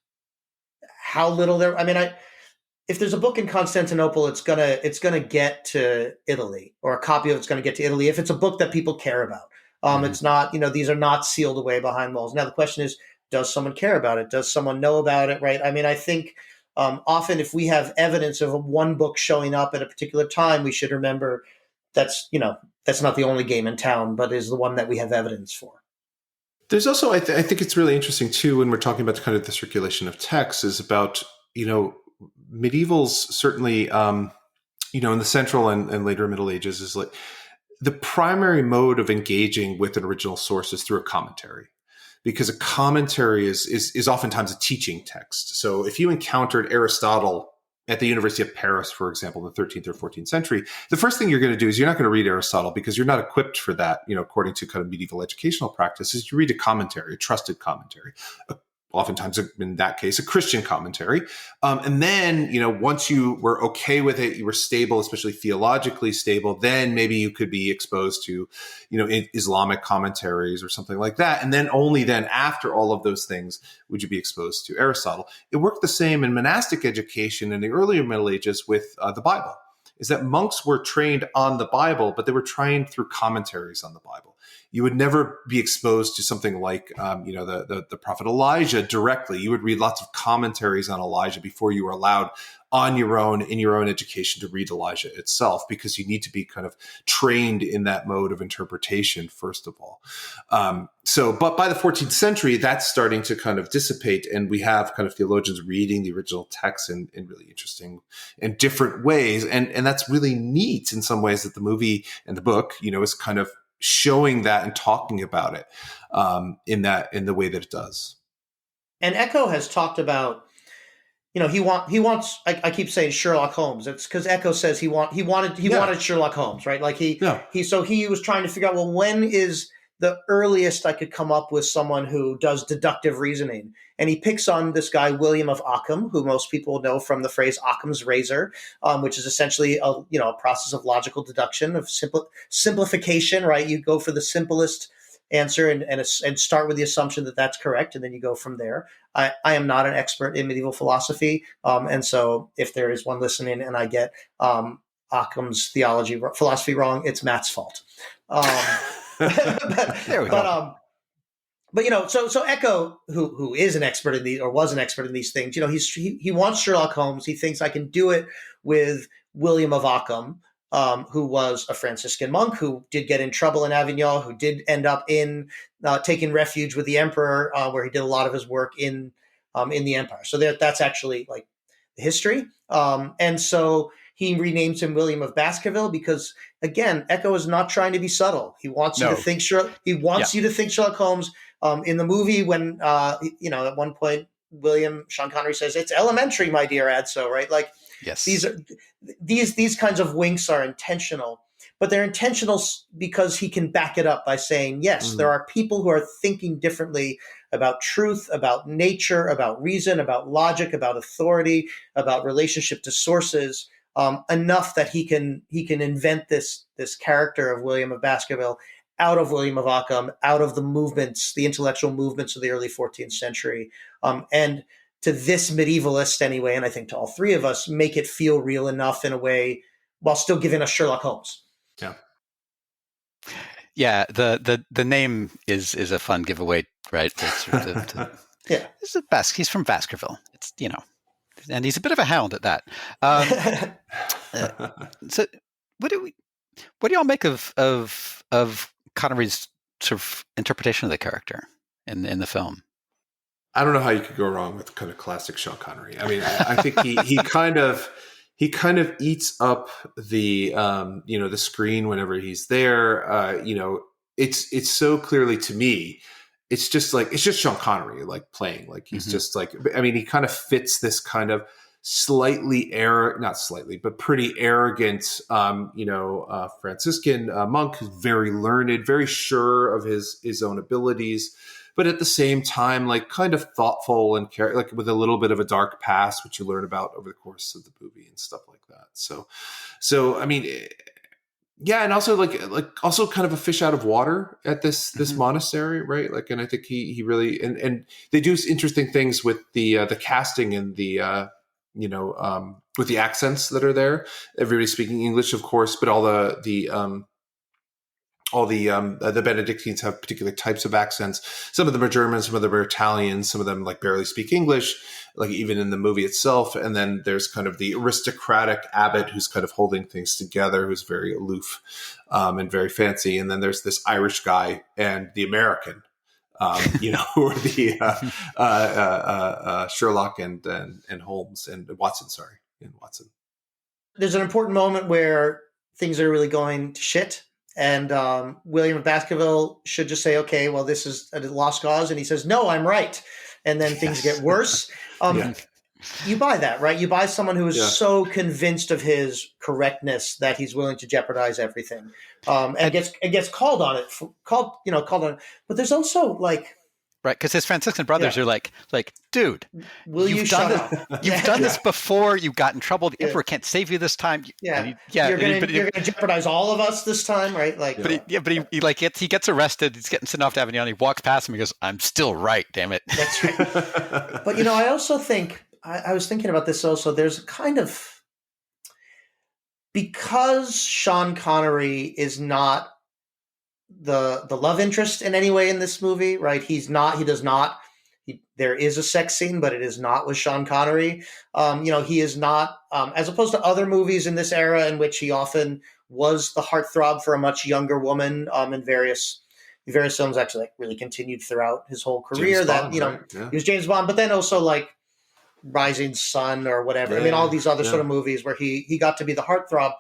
how little there. I mean, if there's a book in Constantinople, it's gonna get to Italy, or a copy of it's gonna get to Italy if it's a book that people care about. It's not, these are not sealed away behind walls. Now the question is, does someone care about it? Does someone know about it? Right? I mean, I think often if we have evidence of one book showing up at a particular time, we should remember that's not the only game in town, but is the one that we have evidence for. There's also, I think it's really interesting too, when we're talking about kind of the circulation of texts, is about, medievals certainly, in the Central and later Middle Ages, is like the primary mode of engaging with an original source is through a commentary, because a commentary is oftentimes a teaching text. So if you encountered Aristotle at the University of Paris, for example, in the 13th or 14th century, the first thing you're going to do is you're not going to read Aristotle, because you're not equipped for that, according to kind of medieval educational practices. You read a commentary, a trusted commentary, oftentimes in that case, a Christian commentary. And then, once you were okay with it, you were stable, especially theologically stable, then maybe you could be exposed to, Islamic commentaries or something like that. And then only then, after all of those things, would you be exposed to Aristotle. It worked the same in monastic education in the earlier Middle Ages with the Bible, is that monks were trained on the Bible, but they were trained through commentaries on the Bible. You would never be exposed to something like, the prophet Elijah directly. You would read lots of commentaries on Elijah before you were allowed on your own, in your own education, to read Elijah itself, because you need to be kind of trained in that mode of interpretation, first of all. But by the 14th century, that's starting to kind of dissipate, and we have kind of theologians reading the original text in really interesting and different ways. And that's really neat in some ways, that the movie and the book, is kind of showing that and talking about it in the way that it does. And Eco has talked about, he wants. I keep saying Sherlock Holmes. It's because Eco says he wanted Sherlock Holmes, right? Like he was trying to figure out, well, when is the earliest I could come up with someone who does deductive reasoning? And he picks on this guy, William of Ockham, who most people know from the phrase Occam's razor, which is essentially a process of logical deduction, of simplification, right? You go for the simplest answer and start with the assumption that that's correct, and then you go from there. I am not an expert in medieval philosophy, and so if there is one listening and I get Occam's philosophy wrong, it's Matt's fault. There we go. So Eco, who is an expert in these, or was an expert in these things, he wants Sherlock Holmes. He thinks I can do it with William of Ockham, who was a Franciscan monk who did get in trouble in Avignon, who did end up in taking refuge with the emperor, where he did a lot of his work in the empire. So that's actually like history. And so he renames him William of Baskerville because, again, Echo is not trying to be subtle. He wants you to think Sherlock. He wants you to think Sherlock Holmes. In the movie, when at one point Sean Connery says, "It's elementary, my dear Adso," right? Like, yes, these kinds of winks are intentional, but they're intentional because he can back it up by saying, yes, there are people who are thinking differently about truth, about nature, about reason, about logic, about authority, about relationship to sources, enough that he can invent this character of William of Baskerville out of William of Ockham, out of the movements, the intellectual movements of the early 14th century. And to this medievalist anyway, and I think to all three of us, make it feel real enough in a way while still giving us Sherlock Holmes. Yeah. Yeah, the name is a fun giveaway, right? Yeah. He's from Baskerville. It's, and he's a bit of a hound at that. So what do y'all make of Connery's sort of interpretation of the character in the film? I don't know how you could go wrong with kind of classic Sean Connery. I mean, I think he kind of eats up the the screen whenever he's there. It's so clearly, to me, it's just Sean Connery like playing, like he's just like, I mean, he kind of fits this kind of not slightly, but pretty arrogant, Franciscan monk who's very learned, very sure of his own abilities, but at the same time, like kind of thoughtful and like with a little bit of a dark past, which you learn about over the course of the movie and stuff like that. So I mean, yeah, and also like also kind of a fish out of water at this monastery, right? Like, and I think he really and they do interesting things with the casting and the with the accents that are there. Everybody's speaking English, of course, but all the Benedictines have particular types of accents. Some of them are German, some of them are Italian, some of them like barely speak English, like even in the movie itself. And then there's kind of the aristocratic abbot who's kind of holding things together, who's very aloof and very fancy. And then there's this Irish guy and the American, who are the Sherlock and Holmes and Watson. There's an important moment where things are really going to shit. And William of Baskerville should just say, okay, well, this is a lost cause. And he says, no, I'm right. And then things get worse. You buy that, right? You buy someone who is so convinced of his correctness that he's willing to jeopardize everything. And gets called on it. But there's also like, right, because his Franciscan brothers are like, dude, will you shut up? You've done this before. You got in trouble. The emperor can't save you this time. You're going to jeopardize all of us this time, right? Like, he gets arrested. He's getting sent off to Avignon. He walks past him. He goes, "I'm still right. Damn it." That's right. But I also think I was thinking about this. Also, there's kind of, because Sean Connery is not the love interest in any way in this movie, right? There is a sex scene, but it is not with Sean Connery. He is not, as opposed to other movies in this era in which he often was the heartthrob for a much younger woman, in various films, actually like really continued throughout his whole career. He was James Bond, but then also like Rising Sun or whatever. I mean, all these other sort of movies where he got to be the heartthrob,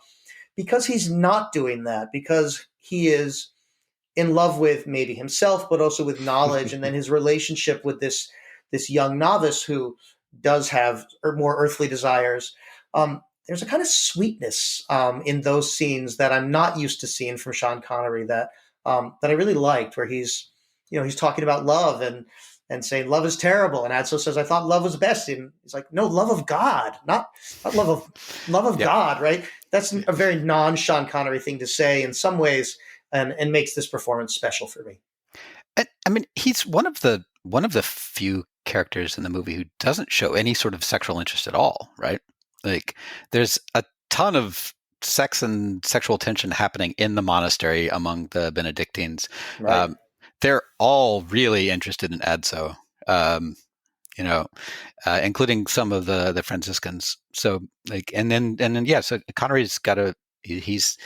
because he's not doing that, because he is in love with maybe himself, but also with knowledge. And then his relationship with this young novice who does have more earthly desires. There's a kind of sweetness in those scenes that I'm not used to seeing from Sean Connery that I really liked, where he's talking about love and saying love is terrible. And Adso says, I thought love was best. And he's like, no, love of God, not love of God. Right. That's a very non-Sean Connery thing to say in some ways. And makes this performance special for me. I mean, he's one of the few characters in the movie who doesn't show any sort of sexual interest at all, right? Like, there's a ton of sex and sexual tension happening in the monastery among the Benedictines. Right. They're all really interested in Adso, including some of the Franciscans. So, like, and then so Connery's he's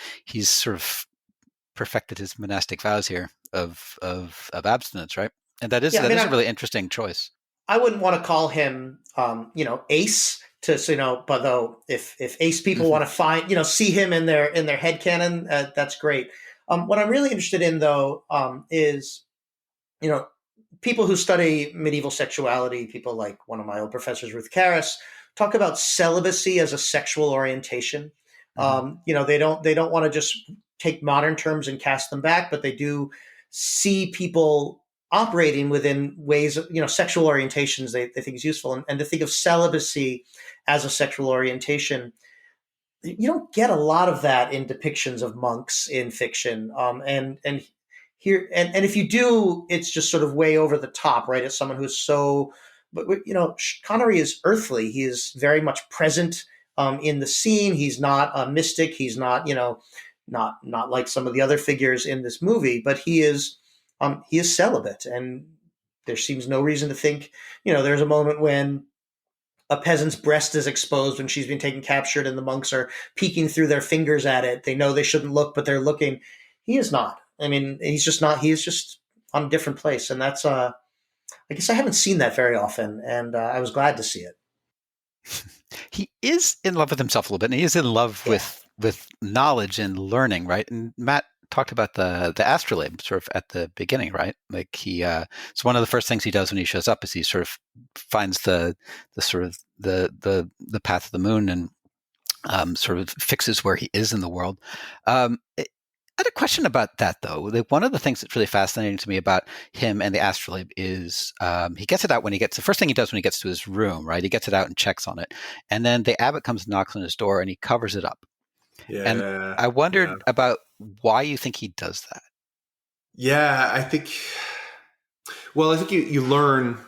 sort of perfected his monastic vows here of abstinence, right? And that is a really interesting choice. I wouldn't want to call him, ace but though if ace people want to find, see him in their headcanon, that's great. What I'm really interested in though, is, people who study medieval sexuality, people like one of my old professors, Ruth Karras, talk about celibacy as a sexual orientation. They don't want to just take modern terms and cast them back, but they do see people operating within ways of, sexual orientations they think is useful. And to think of celibacy as a sexual orientation, you don't get a lot of that in depictions of monks in fiction. And here, and if you do, it's just sort of way over the top, right? As someone who's but Connery is earthly. He is very much present in the scene. He's not a mystic. He's not, not like some of the other figures in this movie, but he is celibate. And there seems no reason to think, there's a moment when a peasant's breast is exposed when she's been captured and the monks are peeking through their fingers at it. They know they shouldn't look, but they're looking. He is not. I mean, he's just not. He is just on a different place. And that's, I guess I haven't seen that very often. And I was glad to see it. He is in love with himself a little bit, and he is in love with knowledge and learning, right? And Matt talked about the astrolabe sort of at the beginning, right? Like it's one of the first things he does when he shows up is he sort of finds the sort of the path of the moon and sort of fixes where he is in the world. I had a question about that, though. Like, one of the things that's really fascinating to me about him and the astrolabe is he gets it out the first thing he does when he gets to his room, right? He gets it out and checks on it. And then the abbot comes and knocks on his door and he covers it up. Yeah. And I wondered about why you think he does that. Yeah, I think you learn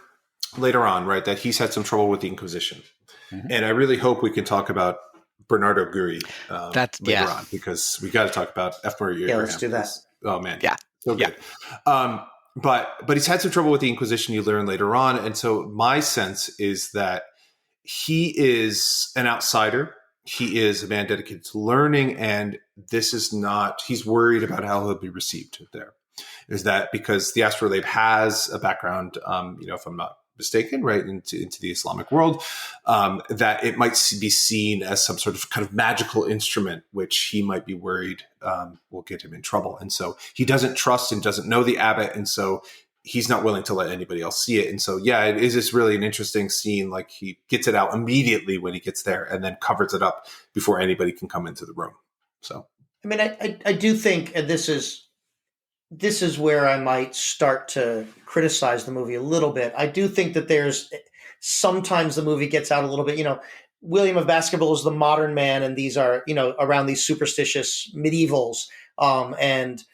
later on, right, that he's had some trouble with the Inquisition. Mm-hmm. And I really hope we can talk about Bernardo Guri later on, because we got to talk about F. Murray Abraham. Yeah, let's do that. Oh man, yeah, so good. But he's had some trouble with the Inquisition. You learn later on, and so my sense is that he is an outsider. He is a man dedicated to learning, and this is not. He's worried about how he'll be received there. Is that because the astrolabe has a background? If I'm not mistaken, right, into the Islamic world, that it might be seen as some sort of kind of magical instrument, which he might be worried will get him in trouble. And so he doesn't trust and doesn't know the abbot. And so he's not willing to let anybody else see it. And so, yeah, it is just really an interesting scene. Like, he gets it out immediately when he gets there and then covers it up before anybody can come into the room. So, I mean, I do think, and this is where I might start to criticize the movie a little bit. I do think that sometimes the movie gets out a little bit, William of Baskerville is the modern man, and these are, around these superstitious medievals. And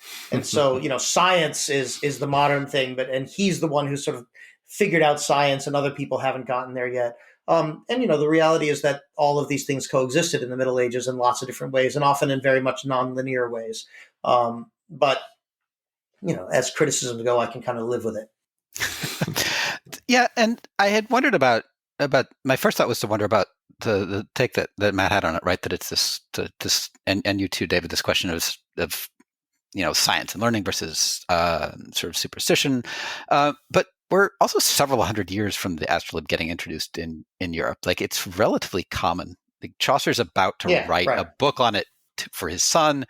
so, science is the modern thing, and he's the one who sort of figured out science and other people haven't gotten there yet. And, the reality is that all of these things coexisted in the Middle Ages in lots of different ways, and often in very much nonlinear ways. But as criticisms go, I can kind of live with it. Yeah, and I had wondered about my first thought was to wonder about the take that Matt had on it, right? That it's this and you too, David, this question of science and learning versus sort of superstition. But we're also several hundred years from the astrolabe getting introduced in Europe. Like, it's relatively common. Like, Chaucer's about to write a book on it for his son.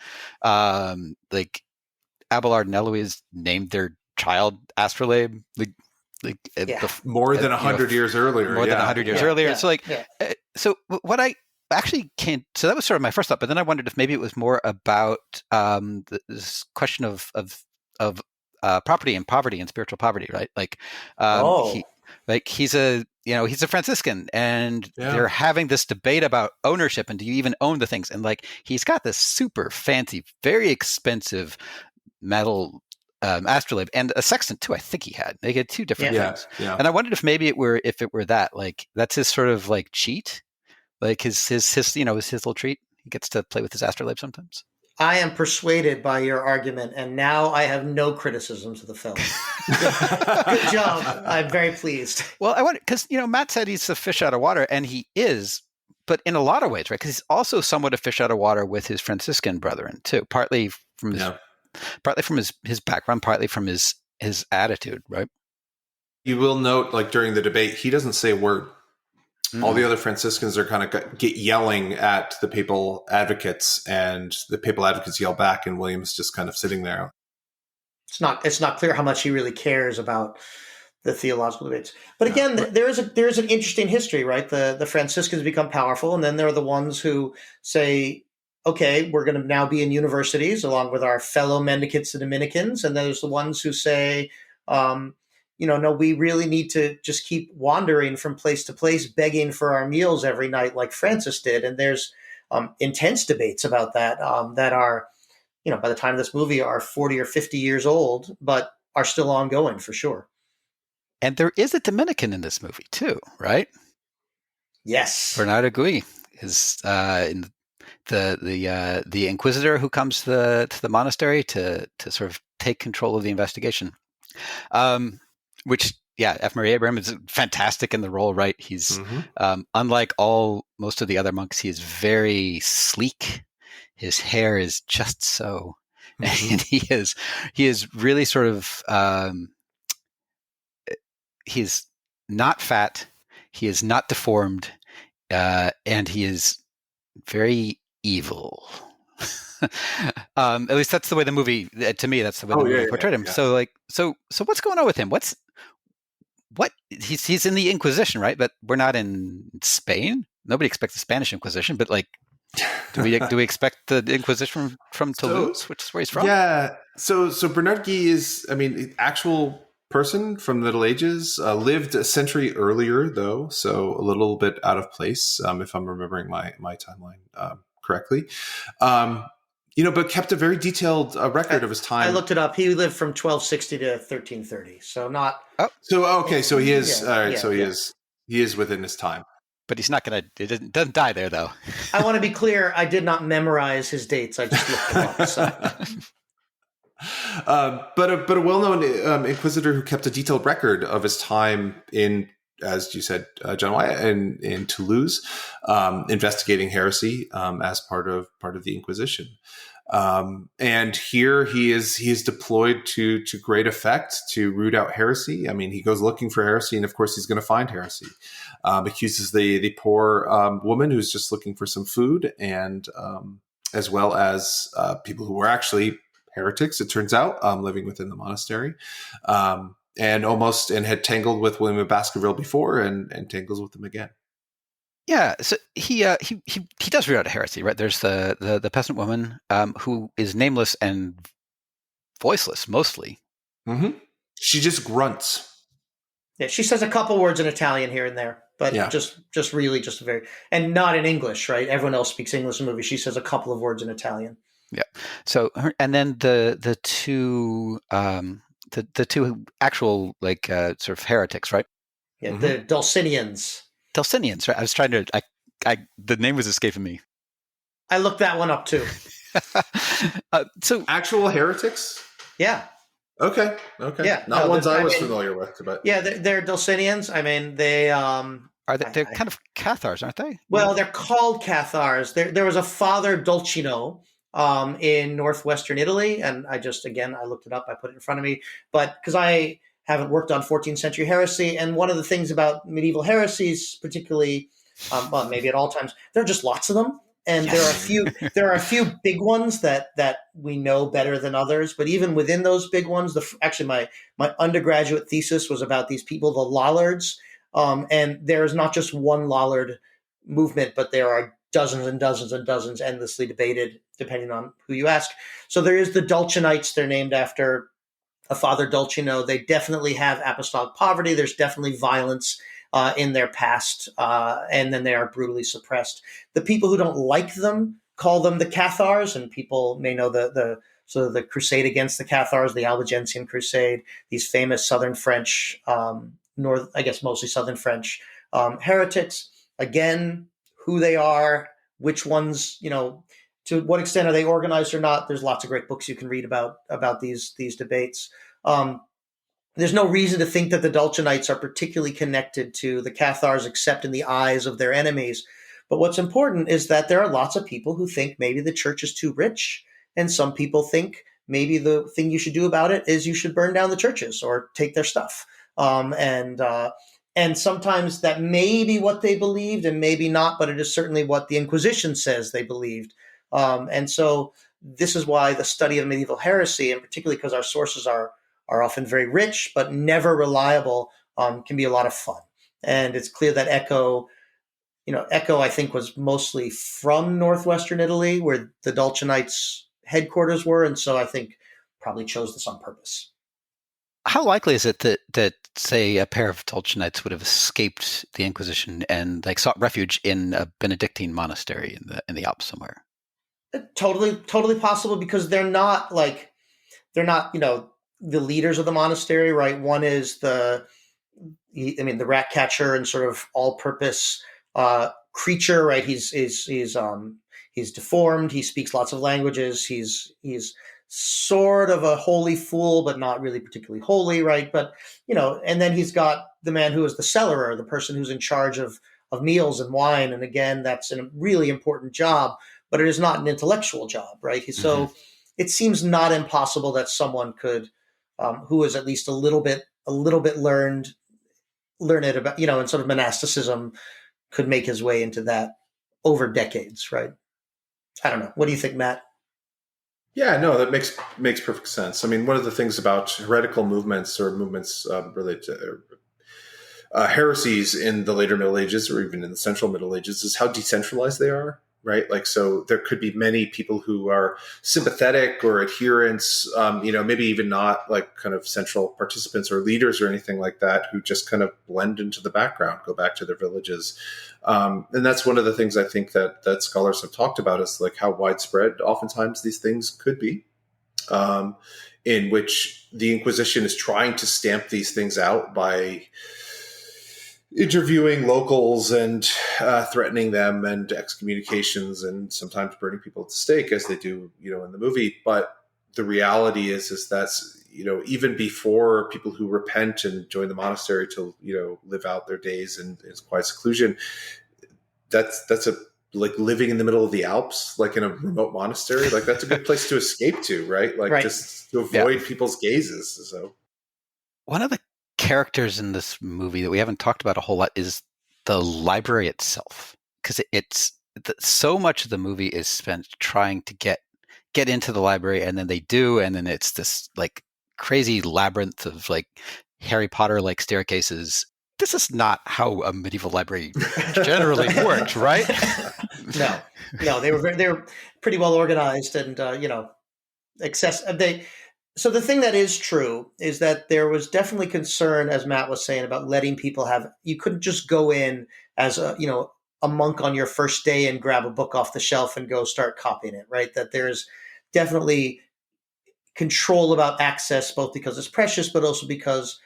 Abelard and Eloise named their child Astrolabe, more than 100 years earlier. More than 100 years earlier. Yeah. So what I actually can't. So that was sort of my first thought, but then I wondered if maybe it was more about this question of property and poverty and spiritual poverty, right? He's a Franciscan, and they're having this debate about ownership and do you even own the things? And he's got this super fancy, very expensive metal astrolabe and a sextant too. I think he had. They had two different things. Yeah. And I wondered if maybe it were that, that's his sort of cheat, his little treat. He gets to play with his astrolabe sometimes. I am persuaded by your argument, and now I have no criticisms of the film. Good job. I'm very pleased. Well, I wonder, because Matt said he's a fish out of water, and he is, but in a lot of ways, right? Because he's also somewhat a fish out of water with his Franciscan brethren too, partly from his background, partly from his attitude, right? You will note, during the debate, he doesn't say a word. all the other Franciscans are kind of get yelling at the papal advocates, and the papal advocates yell back, and William's just kind of sitting there. It's not clear how much he really cares about the theological debates. But again, there is an interesting history, right? The Franciscans become powerful, and then there are the ones who say, okay, we're going to now be in universities along with our fellow mendicants, the Dominicans. And then there's the ones who say, no, we really need to just keep wandering from place to place, begging for our meals every night like Francis did. And there's intense debates about that that are, by the time of this movie are 40 or 50 years old, but are still ongoing for sure. And there is a Dominican in this movie too, right? Yes. Bernardo Gui is in the inquisitor who comes to the monastery to sort of take control of the investigation. Which, F. Murray Abraham is fantastic in the role, right? He's unlike most of the other monks, he is very sleek. His hair is just so, and he is really sort of he's not fat, he is not deformed, and he is very evil. At least that's the way the movie, to me, that's the way the movie portrayed him. Yeah. So what's going on with him? What he's in the Inquisition, right? But we're not in Spain. Nobody expects the Spanish Inquisition, but do we expect the Inquisition from Toulouse, which is where he's from? Yeah. So Bernard Guy is, actual person from the Middle Ages, lived a century earlier though, so a little bit out of place, if I'm remembering my timeline correctly. But kept a very detailed record of his time. I looked it up. He lived from 1260 to 1330. So not. Oh. So he is. All right. He is within his time. But he's not going to. It doesn't die there, though. I want to be clear. I did not memorize his dates. I just looked them up. So. But a well-known inquisitor who kept a detailed record of his time in, as you said, John Wyatt, in Toulouse, investigating heresy as part of the Inquisition. And here he is deployed to great effect to root out heresy. He goes looking for heresy, and of course he's going to find heresy. Accuses the poor woman who's just looking for some food, and as well as people who were actually heretics, it turns out, living within the monastery. And had tangled with William of Baskerville before, and tangles with him again. Yeah, so he does root out a heresy, right? There's the peasant woman who is nameless and voiceless mostly. Mm-hmm. She just grunts. Yeah, she says a couple words in Italian here and there, but just really very, and not in English, right? Everyone else speaks English in the movie. She says a couple of words in Italian. Yeah. So and then the two the two actual sort of heretics, right? Yeah, the Dulcinians. Dulcinians, right? I was trying to. The name was escaping me. I looked that one up too. So actual heretics? Yeah. Okay. Yeah. Not ones I was familiar with, but yeah, they're Dulcinians. They are they? They're kind of Cathars, aren't they? Well, they're called Cathars. There was a Father Dolcino in northwestern Italy, and I looked it up. I put it in front of me, but because I haven't worked on 14th century heresy. And one of the things about medieval heresies, particularly, maybe at all times, there are just lots of them. And there are a few big ones that we know better than others. But even within those big ones, actually my undergraduate thesis was about these people, the Lollards. And there's not just one Lollard movement, but there are dozens and dozens and dozens, endlessly debated, depending on who you ask. So there is the Dulcinites. They're named after a Father Dolcino. They definitely have apostolic poverty. There's definitely violence in their past, and then they are brutally suppressed. The people who don't like them call them the Cathars, and people may know the crusade against the Cathars, the Albigensian Crusade, these famous Southern French, mostly Southern French heretics. Again, who they are, which ones, to what extent are they organized or not? There's lots of great books you can read about these debates. There's no reason to think that the Dulcinites are particularly connected to the Cathars, except in the eyes of their enemies. But what's important is that there are lots of people who think maybe the church is too rich, and some people think maybe the thing you should do about it is you should burn down the churches or take their stuff. And sometimes that may be what they believed and maybe not, but it is certainly what the Inquisition says they believed. And so this is why the study of medieval heresy, and particularly because our sources are often very rich but never reliable, can be a lot of fun. And it's clear that Eco, I think, was mostly from northwestern Italy, where the Dulcinites' headquarters were, and so I think probably chose this on purpose. How likely is it that say a pair of Dulcinites would have escaped the Inquisition and like sought refuge in a Benedictine monastery in the Alps somewhere? Totally possible, because they're not the leaders of the monastery, right? One is the rat catcher and sort of all-purpose creature, right? He's deformed. He speaks lots of languages. He's sort of a holy fool, but not really particularly holy, right? But and then he's got the man who is the cellarer, the person who's in charge of meals and wine. And again, that's a really important job, but it is not an intellectual job, right? Mm-hmm. So it seems not impossible that someone could, who is at least a little bit learned it about, in sort of monasticism, could make his way into that over decades, right? I don't know. What do you think, Matt? Yeah, no, that makes perfect sense. I mean, one of the things about heretical movements or movements related to heresies in the later Middle Ages or even in the Central Middle Ages is how decentralized they are, right? Like, so there could be many people who are sympathetic or adherents, maybe even not like kind of central participants or leaders or anything like that, who just kind of blend into the background, go back to their villages. And that's one of the things I think that scholars have talked about, is like how widespread oftentimes these things could be, in which the Inquisition is trying to stamp these things out by interviewing locals and threatening them, and excommunications, and sometimes burning people at the stake, as they do, in the movie. But the reality is that's, even before people who repent and join the monastery to, live out their days in quiet seclusion, that's a like living in the middle of the Alps, like in a remote monastery, like that's a good place to escape to, right? Like, right. Just to avoid people's gazes. So one of the characters in this movie that we haven't talked about a whole lot is the library itself, because so much of the movie is spent trying to get into the library, and then they do, and then it's this like crazy labyrinth of like Harry Potter like staircases. This is not how a medieval library generally worked, right? No, they were pretty well organized, and So the thing that is true is that there was definitely concern, as Matt was saying, about letting people you couldn't just go in as a monk on your first day and grab a book off the shelf and go start copying it, right? That there's definitely control about access, both because it's precious, but also because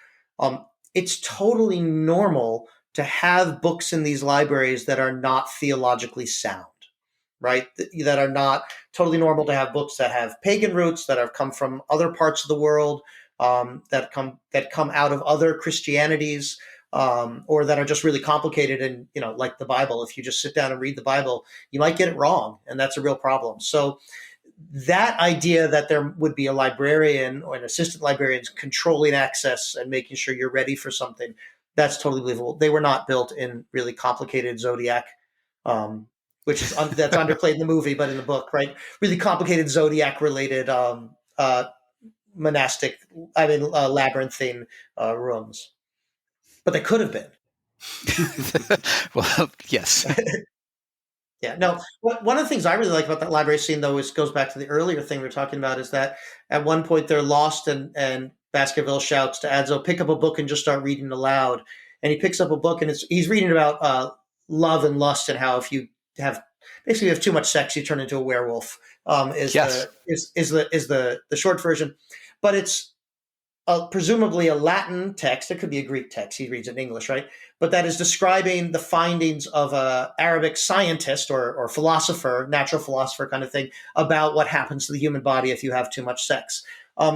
it's totally normal to have books in these libraries that are not theologically sound, right? That are not totally normal to have books that have pagan roots, that have come from other parts of the world, that come out of other Christianities, or that are just really complicated. And, like the Bible, if you just sit down and read the Bible, you might get it wrong. And that's a real problem. So that idea that there would be a librarian or an assistant librarian controlling access and making sure you're ready for something, that's totally believable. They were not built in really complicated zodiac, which is that's underplayed in the movie, but in the book, right? Really complicated zodiac-related labyrinthine rooms. But they could have been. Well, yes. Yeah, no. One of the things I really like about that library scene, though, goes back to the earlier thing we were talking about, is that at one point they're lost, and Baskerville shouts to Adzo, "Pick up a book and just start reading aloud." And he picks up a book, and he's reading about love and lust, and how if you have too much sex, you turn into a werewolf. Is the short version, but it's presumably a Latin text. It could be a Greek text. He reads it in English, right? But that is describing the findings of an Arabic scientist or philosopher, natural philosopher kind of thing, about what happens to the human body if you have too much sex.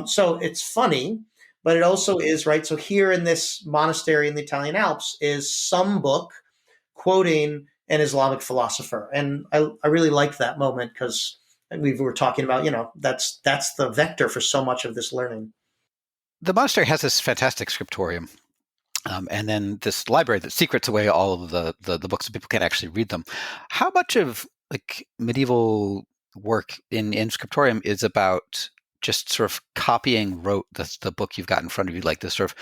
So it's funny, but it also is, right? So here in this monastery in the Italian Alps is some book quoting an Islamic philosopher. And I really liked that moment, because we were talking about, that's the vector for so much of this learning. The monastery has this fantastic scriptorium. And then this library that secrets away all of the books so people can actually read them. How much of like medieval work in scriptorium is about just sort of copying rote the book you've got in front of you, like this sort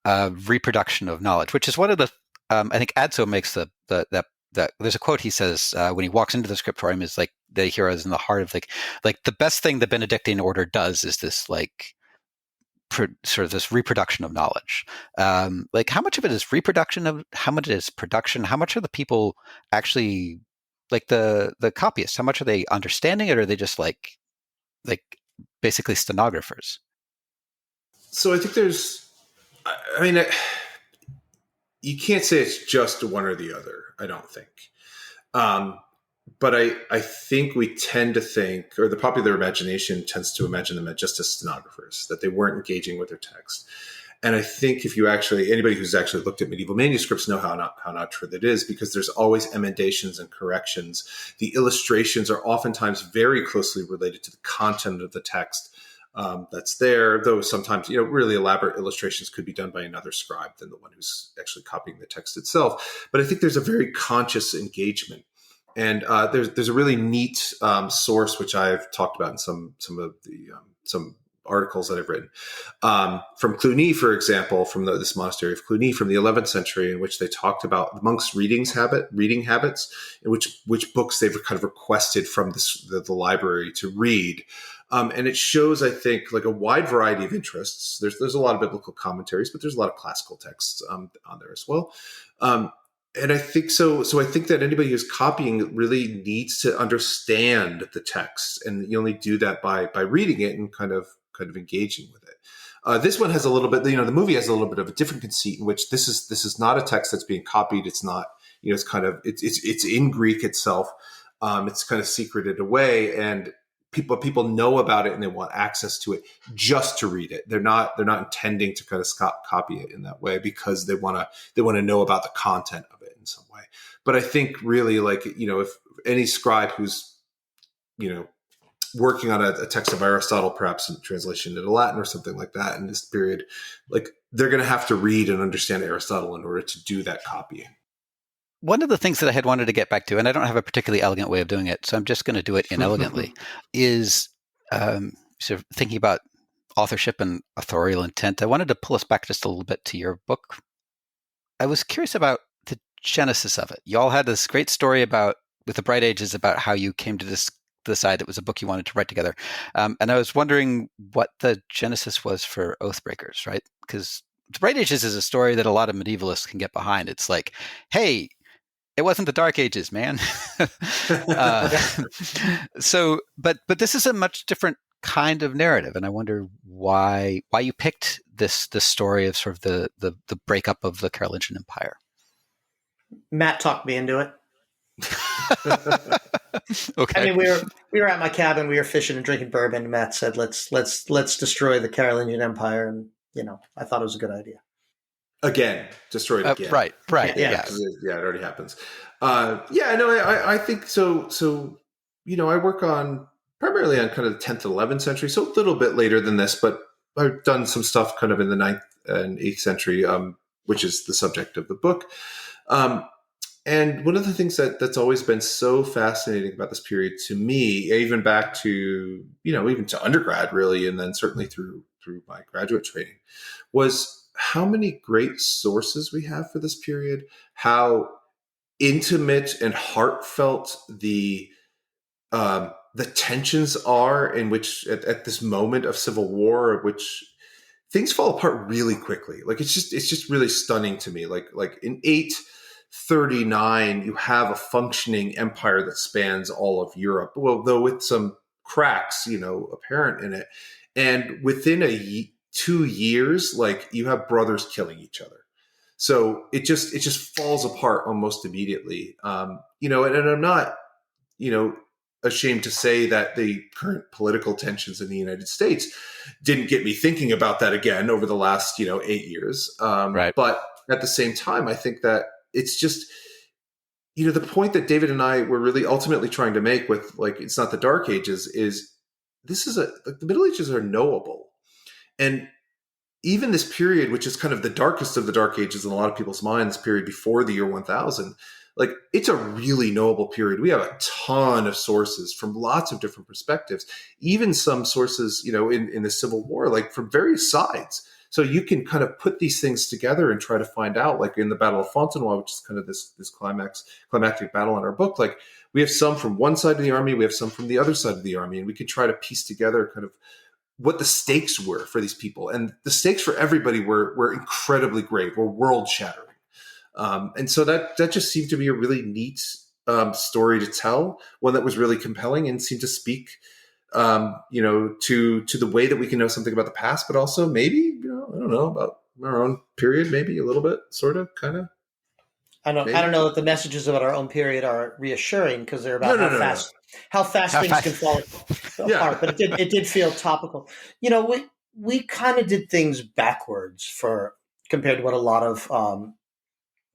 of reproduction of knowledge, which is one of the I think Adso makes the there's a quote he says when he walks into the scriptorium is like the hero is in the heart of like the best thing the Benedictine order does is this like sort of this reproduction of knowledge. Like how much of it is reproduction of, how much is production? How much are the people actually like the copyists? How much are they understanding it, or are they just like basically stenographers? So I think there's, I mean, you can't say it's just one or the other. I don't think. But I think we tend to think, or the popular imagination tends to imagine them just as stenographers, that they weren't engaging with their text. And I think if you actually, anybody who's actually looked at medieval manuscripts know how not true that is, because there's always emendations and corrections. The illustrations are oftentimes very closely related to the content of the text that's there, though sometimes, really elaborate illustrations could be done by another scribe than the one who's actually copying the text itself. But I think there's a very conscious engagement. And there's a really neat source which I've talked about in some articles that I've written from Cluny, for example, from this monastery of Cluny from the 11th century, in which they talked about the monks' reading habits, in which books they've kind of requested from the library to read. And it shows, I think, like a wide variety of interests. There's a lot of biblical commentaries, but there's a lot of classical texts on there as well. And I think so. So I think that anybody who's copying really needs to understand the text, and you only do that by reading it and kind of engaging with it. This one has a little bit. The movie has a little bit of a different conceit in which this is not a text that's being copied. It's not. It's kind of it's in Greek itself. It's kind of secreted away, and people know about it and they want access to it just to read it. They're not intending to kind of copy it in that way because they want to know about the content of it in some way. But I think really, like, if any scribe who's, working on a text of Aristotle, perhaps in translation into Latin or something like that in this period, like, they're going to have to read and understand Aristotle in order to do that copying. One of the things that I had wanted to get back to, and I don't have a particularly elegant way of doing it, so I'm just going to do it inelegantly, is sort of thinking about authorship and authorial intent. I wanted to pull us back just a little bit to your book. I was curious about the genesis of it. You all had this great story with the Bright Ages about how you came to decide it was a book you wanted to write together. And I was wondering what the genesis was for Oathbreakers, right? Because the Bright Ages is a story that a lot of medievalists can get behind. It's like, hey, it wasn't the Dark Ages, man. But this is a much different kind of narrative, and I wonder why you picked this story of sort of the breakup of the Carolingian Empire. Matt talked me into it. Okay. I mean, we were at my cabin, we were fishing and drinking bourbon, and Matt said, let's destroy the Carolingian Empire, and I thought it was a good idea. Again, destroyed again. Right. Yeah. It already happens. I think so. So, I work primarily on kind of the 10th and 11th century, so a little bit later than this, but I've done some stuff kind of in the 9th and 8th century, which is the subject of the book. And one of the things that's always been so fascinating about this period to me, even back to, even to undergrad really, and then certainly through my graduate training, was how many great sources we have for this period, how intimate and heartfelt the tensions are in which at this moment of civil war, which things fall apart really quickly. Like it's just really stunning to me. Like in 839, you have a functioning empire that spans all of Europe. Well, though with some cracks, apparent in it, and within 2 years, like you have brothers killing each other. So it just falls apart almost immediately. And I'm not, ashamed to say that the current political tensions in the United States didn't get me thinking about that again over the last, 8 years. Right. But at the same time, I think that it's just, the point that David and I were really ultimately trying to make with, like, it's not the Dark Ages, is this is the Middle Ages are knowable. And even this period, which is kind of the darkest of the dark ages in a lot of people's minds, period before the year 1000, like it's a really knowable period. We have a ton of sources from lots of different perspectives, even some sources, in the Civil War, like from various sides. So you can kind of put these things together and try to find out, like in the Battle of Fontenoy, which is kind of this climactic battle in our book, like we have some from one side of the army, we have some from the other side of the army, and we could try to piece together kind of what the stakes were for these people. And the stakes for everybody were incredibly great, were world shattering. And so that just seemed to be a really neat story to tell, one that was really compelling and seemed to speak, to the way that we can know something about the past, but also maybe, I don't know, about our own period, maybe a little bit, sort of, kind of. I don't know that the messages about our own period are reassuring, because they're about how fast things can fall apart. But it did feel topical. We kind of did things backwards compared to what a lot of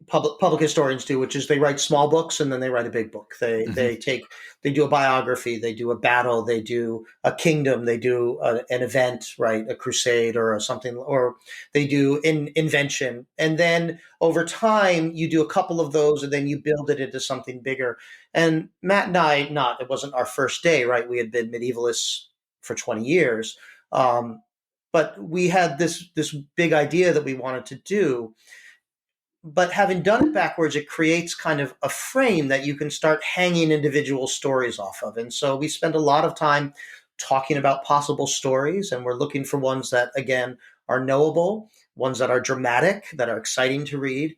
public historians do, which is they write small books and then they write a big book. They do a biography, they do a battle, they do a kingdom, they do an event, right, a crusade or something, or they do invention, and then over time you do a couple of those and then you build it into something bigger. And Matt and I, it wasn't our first day, right? We had been medievalists for 20 years, but we had this big idea that we wanted to do. But having done it backwards, it creates kind of a frame that you can start hanging individual stories off of. And so we spend a lot of time talking about possible stories, and we're looking for ones that, again, are knowable, ones that are dramatic, that are exciting to read,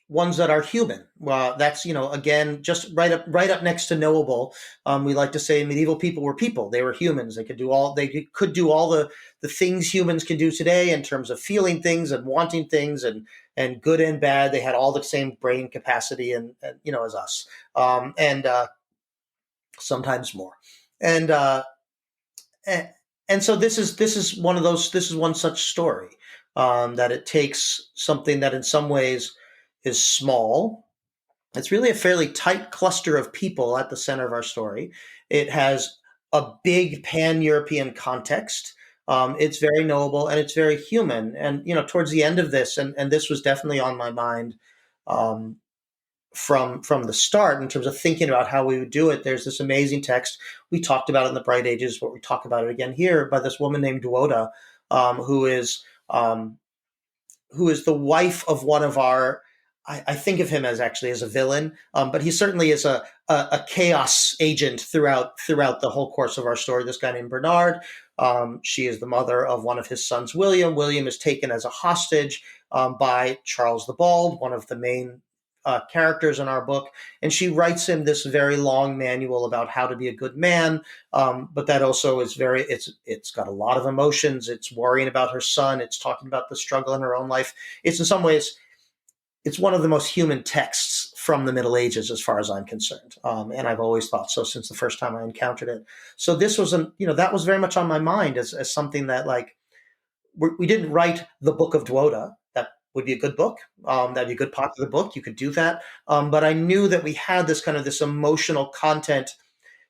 ones that are human. That's, again, just right up next to knowable. We like to say medieval people were people. They were humans. They could do all the things humans can do today in terms of feeling things and wanting things and good and bad. They had all the same brain capacity and as us, and sometimes more. And so this is one of those. This is one such story, that it takes something that in some ways is small. It's really a fairly tight cluster of people at the center of our story. It has a big pan-European context. It's very knowable and it's very human. And, towards the end of this, and this was definitely on my mind from the start in terms of thinking about how we would do it. There's this amazing text. We talked about it in the Bright Ages, but we talk about it again here, by this woman named Dwoda, who is the wife of one of our, I think of him as a villain, but he certainly is a chaos agent throughout the whole course of our story. This guy named Bernard. She is the mother of one of his sons, William. William is taken as a hostage by Charles the Bald, one of the main characters in our book, and she writes him this very long manual about how to be a good man. But that also is it's got a lot of emotions. It's worrying about her son. It's talking about the struggle in her own life. It's in some ways, it's one of the most human texts from the Middle Ages, as far as I'm concerned. And I've always thought so since the first time I encountered it. So this was that was very much on my mind as something that, like, we didn't write the Book of Dwoda. That would be a good book. That'd be a good part of the book. You could do that. But I knew that we had this emotional content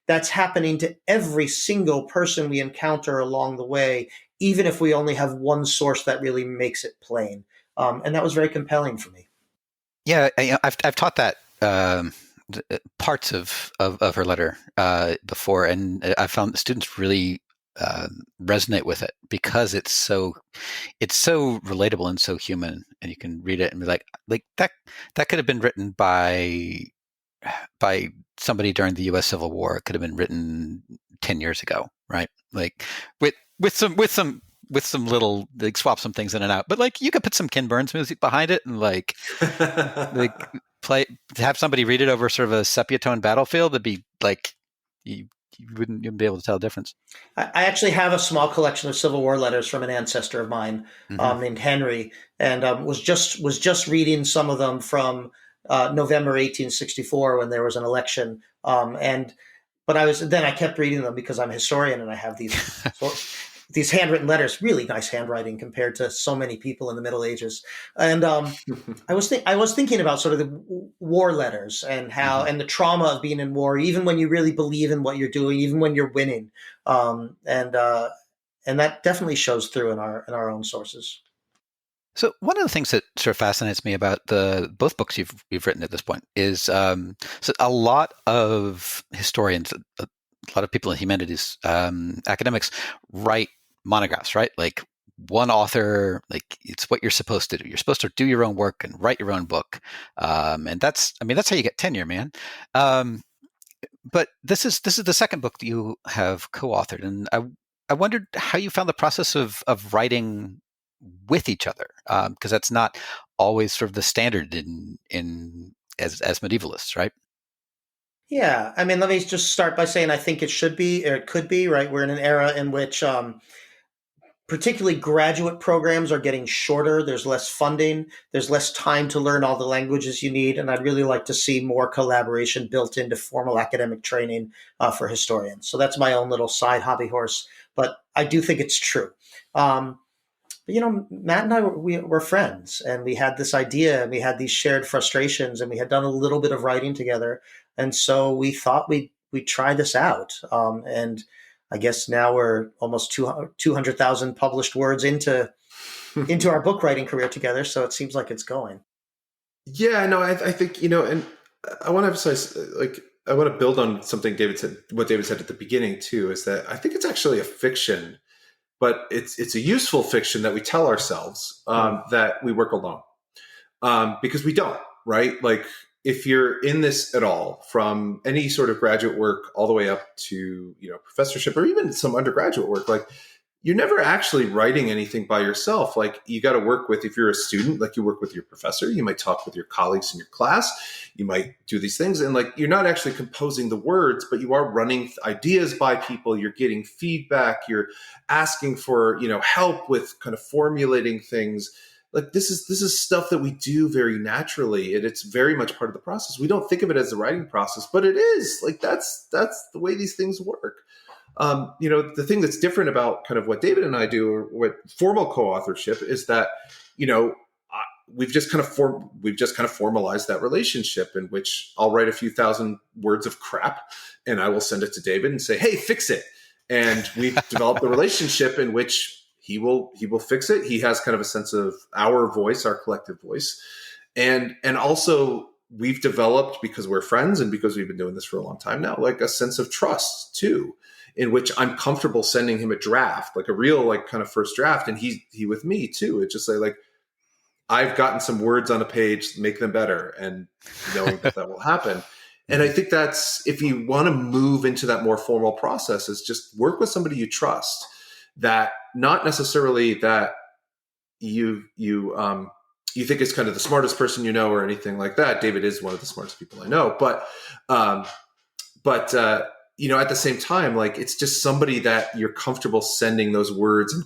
that's happening to every single person we encounter along the way, even if we only have one source that really makes it plain. And that was very compelling for me. Yeah, I've taught that parts of her letter before, and I found the students really resonate with it because it's so relatable and so human, and you can read it and be like that could have been written by somebody during the U.S. Civil War. It could have been written 10 years ago, right? Like with some little, like, swap some things in and out, but like you could put some Ken Burns music behind it and like have somebody read it over sort of a sepia tone battlefield. It'd be like you wouldn't even be able to tell a difference. I actually have a small collection of Civil War letters from an ancestor of mine, named Henry, and was just reading some of them from November 1864 when there was an election, but I kept reading them because I'm a historian and I have these handwritten letters, really nice handwriting compared to so many people in the Middle Ages. And I was thinking about sort of the war letters and how, and the trauma of being in war, even when you really believe in what you're doing, even when you're winning. And that definitely shows through in our own sources. So one of the things that sort of fascinates me about both books you've written at this point is so a lot of historians, a lot of people in humanities, academics write monographs, right? Like one author, like it's what you're supposed to do. You're supposed to do your own work and write your own book, and that's how you get tenure, man. But this is the second book that you have co-authored, and I wondered how you found the process of writing with each other, because that's not always sort of the standard in as medievalists, right? Yeah, I mean, let me just start by saying I think it should be, or it could be, right? We're in an era in which particularly graduate programs are getting shorter. There's less funding. There's less time to learn all the languages you need. And I'd really like to see more collaboration built into formal academic training for historians. So that's my own little side hobby horse. But I do think it's true. But, Matt and I, we're friends, and we had this idea, and we had these shared frustrations, and we had done a little bit of writing together. And so we thought we'd try this out. And I guess now we're almost 200,000 published words into our book writing career together. So it seems like it's going. Yeah, no, I think, and I want to emphasize, I want to build on something what David said at the beginning too, is that I think it's actually a fiction, but it's a useful fiction that we tell ourselves that we work alone, because we don't, right? Like, if you're in this at all, from any sort of graduate work all the way up to, professorship or even some undergraduate work, like, you're never actually writing anything by yourself. Like, you got to work with, if you're a student, like, you work with your professor, you might talk with your colleagues in your class, you might do these things. And like, you're not actually composing the words, but you are running ideas by people. You're getting feedback. You're asking for, help with kind of formulating things. Like, this is stuff that we do very naturally, and it's very much part of the process. We don't think of it as the writing process, but it is. Like, that's the way these things work. The thing that's different about kind of what David and I do, or what formal co-authorship, is that, we've just kind of formalized that relationship, in which I'll write a few thousand words of crap and I will send it to David and say, "Hey, fix it." And we've developed a relationship in which he will fix it. He has kind of a sense of our voice, our collective voice. And also, we've developed, because we're friends and because we've been doing this for a long time now, like a sense of trust too, in which I'm comfortable sending him a draft, like a real, like, kind of first draft. And he with me too. It's just like, I've gotten some words on a page, make them better, and knowing that will happen. And I think that's, if you want to move into that more formal process, is just work with somebody you trust, that not necessarily that you think is kind of the smartest person or anything like that. David is one of the smartest people I know, but at the same time, like, it's just somebody that you're comfortable sending those words and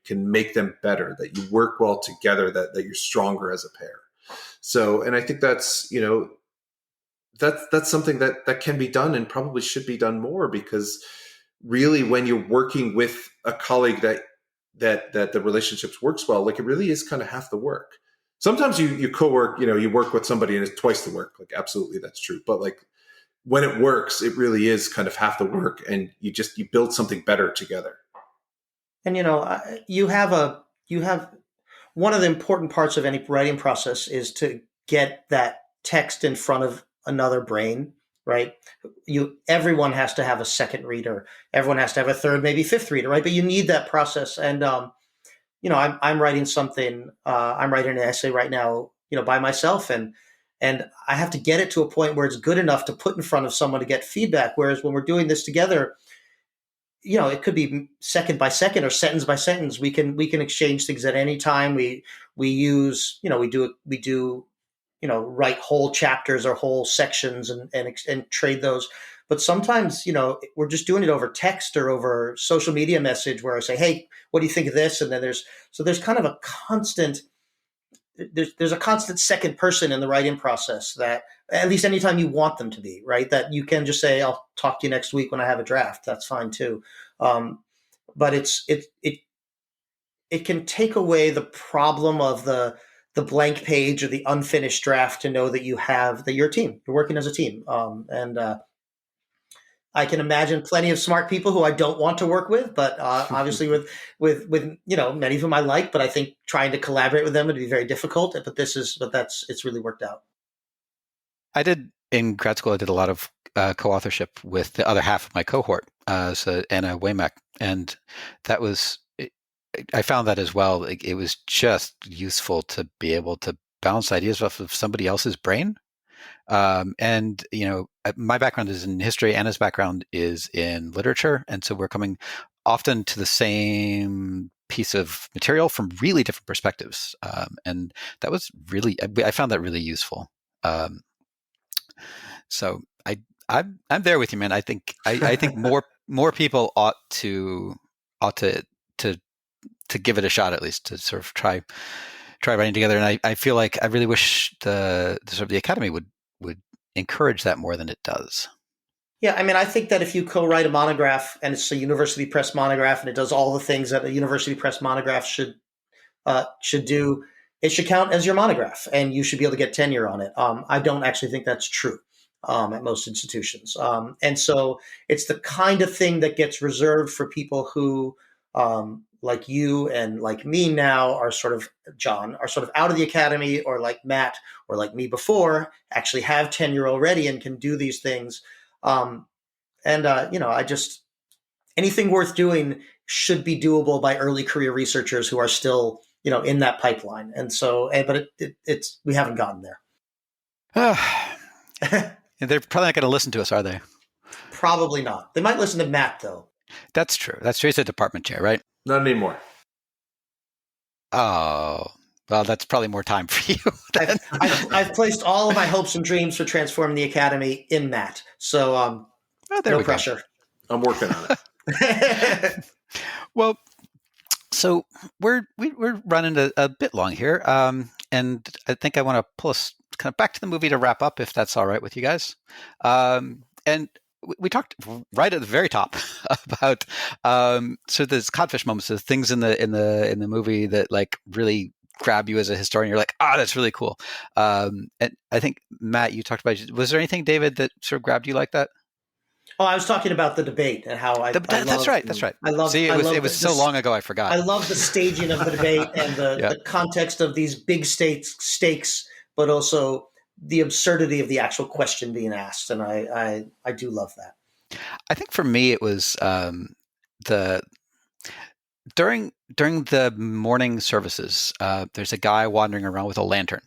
can make them better, that you work well together, that you're stronger as a pair. So, and I think that's, that's something that can be done and probably should be done more, because really, when you're working with a colleague that the relationships works well, like, it really is kind of half the work. Sometimes you co-work, you work with somebody and it's twice the work. Like, absolutely, that's true. But like, when it works, it really is kind of half the work, and you build something better together. And you have one of the important parts of any writing process is to get that text in front of another brain, right? Everyone has to have a second reader. Everyone has to have a third, maybe fifth reader, right? But you need that process. And I'm writing something. I'm writing an essay right now, by myself, and I have to get it to a point where it's good enough to put in front of someone to get feedback. Whereas when we're doing this together, it could be second by second or sentence by sentence. We can exchange things at any time. We use, we do write whole chapters or whole sections and trade those. But sometimes, we're just doing it over text or over social media message, where I say, "Hey, what do you think of this?" And then there's kind of a constant. There's a constant second person in the writing process, that at least anytime you want them to be, right? That you can just say, "I'll talk to you next week when I have a draft." That's fine too. But it can take away the problem of the blank page or the unfinished draft, to know that you're a team, you're working as a team. I can imagine plenty of smart people who I don't want to work with, but obviously with many of whom I like, but I think trying to collaborate with them would be very difficult. But it's really worked out. I did in grad school. I did a lot of co-authorship with the other half of my cohort, so Anna Waymack, and that was. I found that as well. It was just useful to be able to bounce ideas off of somebody else's brain. And my background is in history. Anna's background is in literature, and so we're coming often to the same piece of material from really different perspectives. And that was I found that really useful. So I'm there with you, man. I think more people ought to give it a shot, at least to sort of try writing together. And I feel like I really wish the Academy would encourage that more than it does. Yeah, I mean, I think that if you co-write a monograph and it's a university press monograph and it does all the things that a university press monograph should do, it should count as your monograph and you should be able to get tenure on it. I don't actually think that's true at most institutions. And so it's the kind of thing that gets reserved for people who, like you and like me now, are sort of out of the academy, or like Matt or like me before, actually have tenure already and can do these things. Anything worth doing should be doable by early career researchers who are still, in that pipeline. And so, but we haven't gotten there. They're probably not going to listen to us, are they? Probably not. They might listen to Matt, though. That's true. He's a department chair, right? Not anymore. Oh, well, that's probably more time for you. I've placed all of my hopes and dreams for transforming the academy in Matt. So no pressure. I'm working on it. Well, so we're running a bit long here, and I think I want to pull us kind of back to the movie to wrap up, if that's all right with you guys. And we talked right at the very top about sort of those codfish moments, the things in the movie that like really grab you as a historian. You're like, that's really cool. And I think Matt, you talked about. Was there anything, David, that sort of grabbed you like that? Oh, I was talking about the debate and how that's right. I love. See, it was so long ago I forgot. I love the staging of the debate and the context of these big stakes, but also the absurdity of the actual question being asked, and I do love that. I think for me it was during the morning services. There's a guy wandering around with a lantern,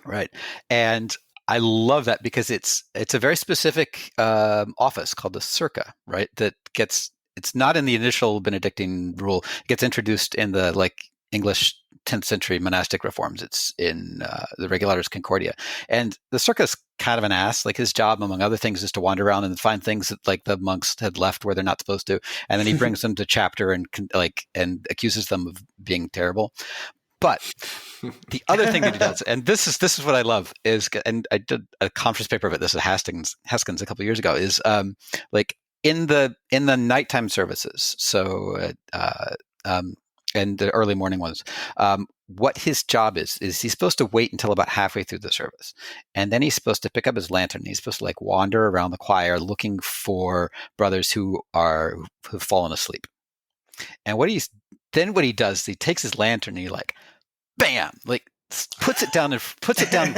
right? And I love that because it's a very specific office called the Circa, right? It's not in the initial Benedictine rule. It gets introduced in the English 10th century monastic reforms. It's in the Regulatus Concordia. And the Circa's kind of an ass. His job, among other things, is to wander around and find things that the monks had left where they're not supposed to. And then he brings them to chapter and accuses them of being terrible. But the other thing that he does, and this is what I love, is, and I did a conference paper of it, this at Haskins a couple of years ago, is in the nighttime services. So and the early morning ones, what his job is he's supposed to wait until about halfway through the service. And then he's supposed to pick up his lantern. And he's supposed to wander around the choir looking for brothers who've fallen asleep. And what he does, he takes his lantern and he bam, puts it down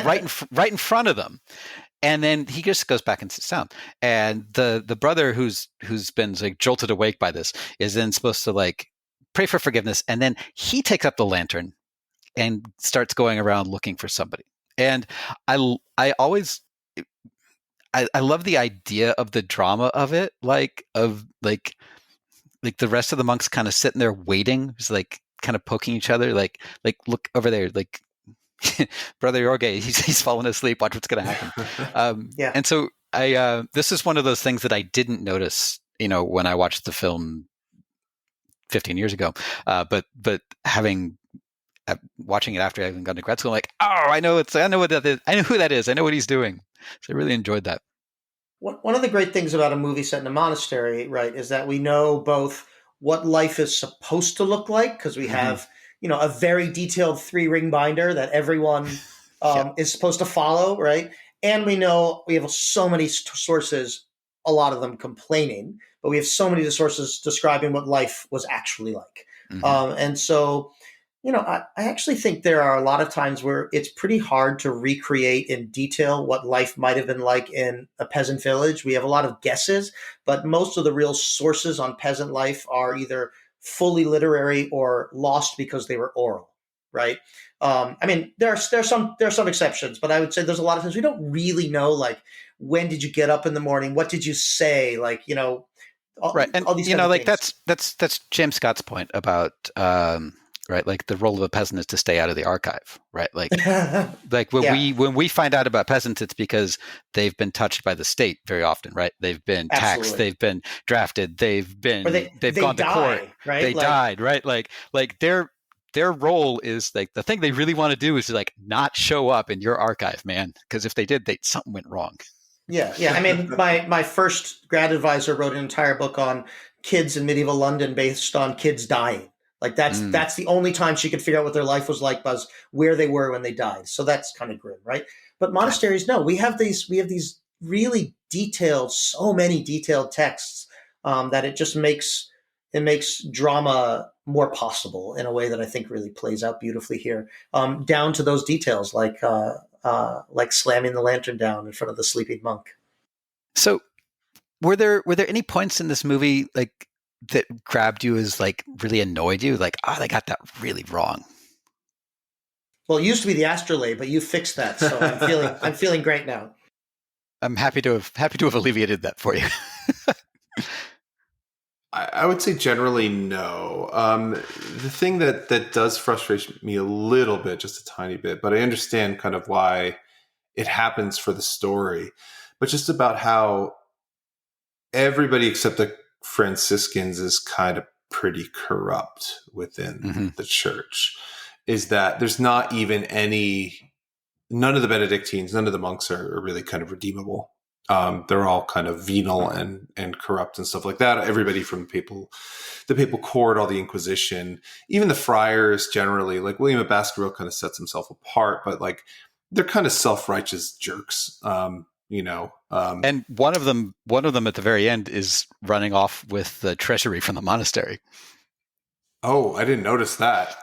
right in front of them. And then he just goes back and sits down. And the brother who's been jolted awake by this is then supposed to pray for forgiveness, and then he takes up the lantern and starts going around looking for somebody. And I love the idea of the drama of it, the rest of the monks kind of sitting there waiting, just kind of poking each other, look over there, Brother Jorge, he's fallen asleep. Watch what's going to happen. Yeah. And so this is one of those things that I didn't notice, when I watched the film 15 years ago, but watching it after having gone to grad school, I know what that is. I know who that is. I know what he's doing. So I really enjoyed that. One of the great things about a movie set in a monastery, right, is that we know both what life is supposed to look like, because we have, a very detailed 3-ring binder that everyone is supposed to follow, right? And we know we have so many sources a lot of them complaining, but we have so many sources describing what life was actually like. Mm-hmm. And so, I actually think there are a lot of times where it's pretty hard to recreate in detail what life might have been like in a peasant village. We have a lot of guesses, but most of the real sources on peasant life are either fully literary or lost because they were oral, right? There are some exceptions, but I would say there's a lot of times we don't really know, like, when did you get up in the morning? What did you say? Like, right, and all these like things. that's James Scott's point about right, like the role of a peasant is to stay out of the archive, right? Like when we find out about peasants, it's because they've been touched by the state very often, right? They've been taxed, Absolutely. they've been drafted, they've gone to court, right? They died, right? Like their role is like the thing they really want to do is like not show up in your archive, man, because if they did, something went wrong. Yeah. I mean, my first grad advisor wrote an entire book on kids in medieval London based on kids dying. Like that's the only time she could figure out what their life was like, was where they were when they died. So that's kind of grim, right? But monasteries, no, we have these really detailed, so many detailed texts that it makes drama more possible in a way that I think really plays out beautifully here, down to those details like slamming the lantern down in front of the sleeping monk. So were there any points in this movie like that grabbed you as like really annoyed you? Like, they got that really wrong. Well, it used to be the astrolabe, but you fixed that, so I'm feeling great now. I'm happy to have alleviated that for you. I would say generally no. The thing that does frustrate me a little bit, just a tiny bit, but I understand kind of why it happens for the story, but just about how everybody except the Franciscans is kind of pretty corrupt within the church, is that there's not even none of the Benedictines, none of the monks are really kind of redeemable. They're all kind of venal and corrupt and stuff like that. Everybody from the papal court, all the Inquisition, even the friars generally, like William of Baskerville kind of sets himself apart, but like they're kind of self-righteous jerks. And one of them at the very end is running off with the treasury from the monastery. Oh, I didn't notice that.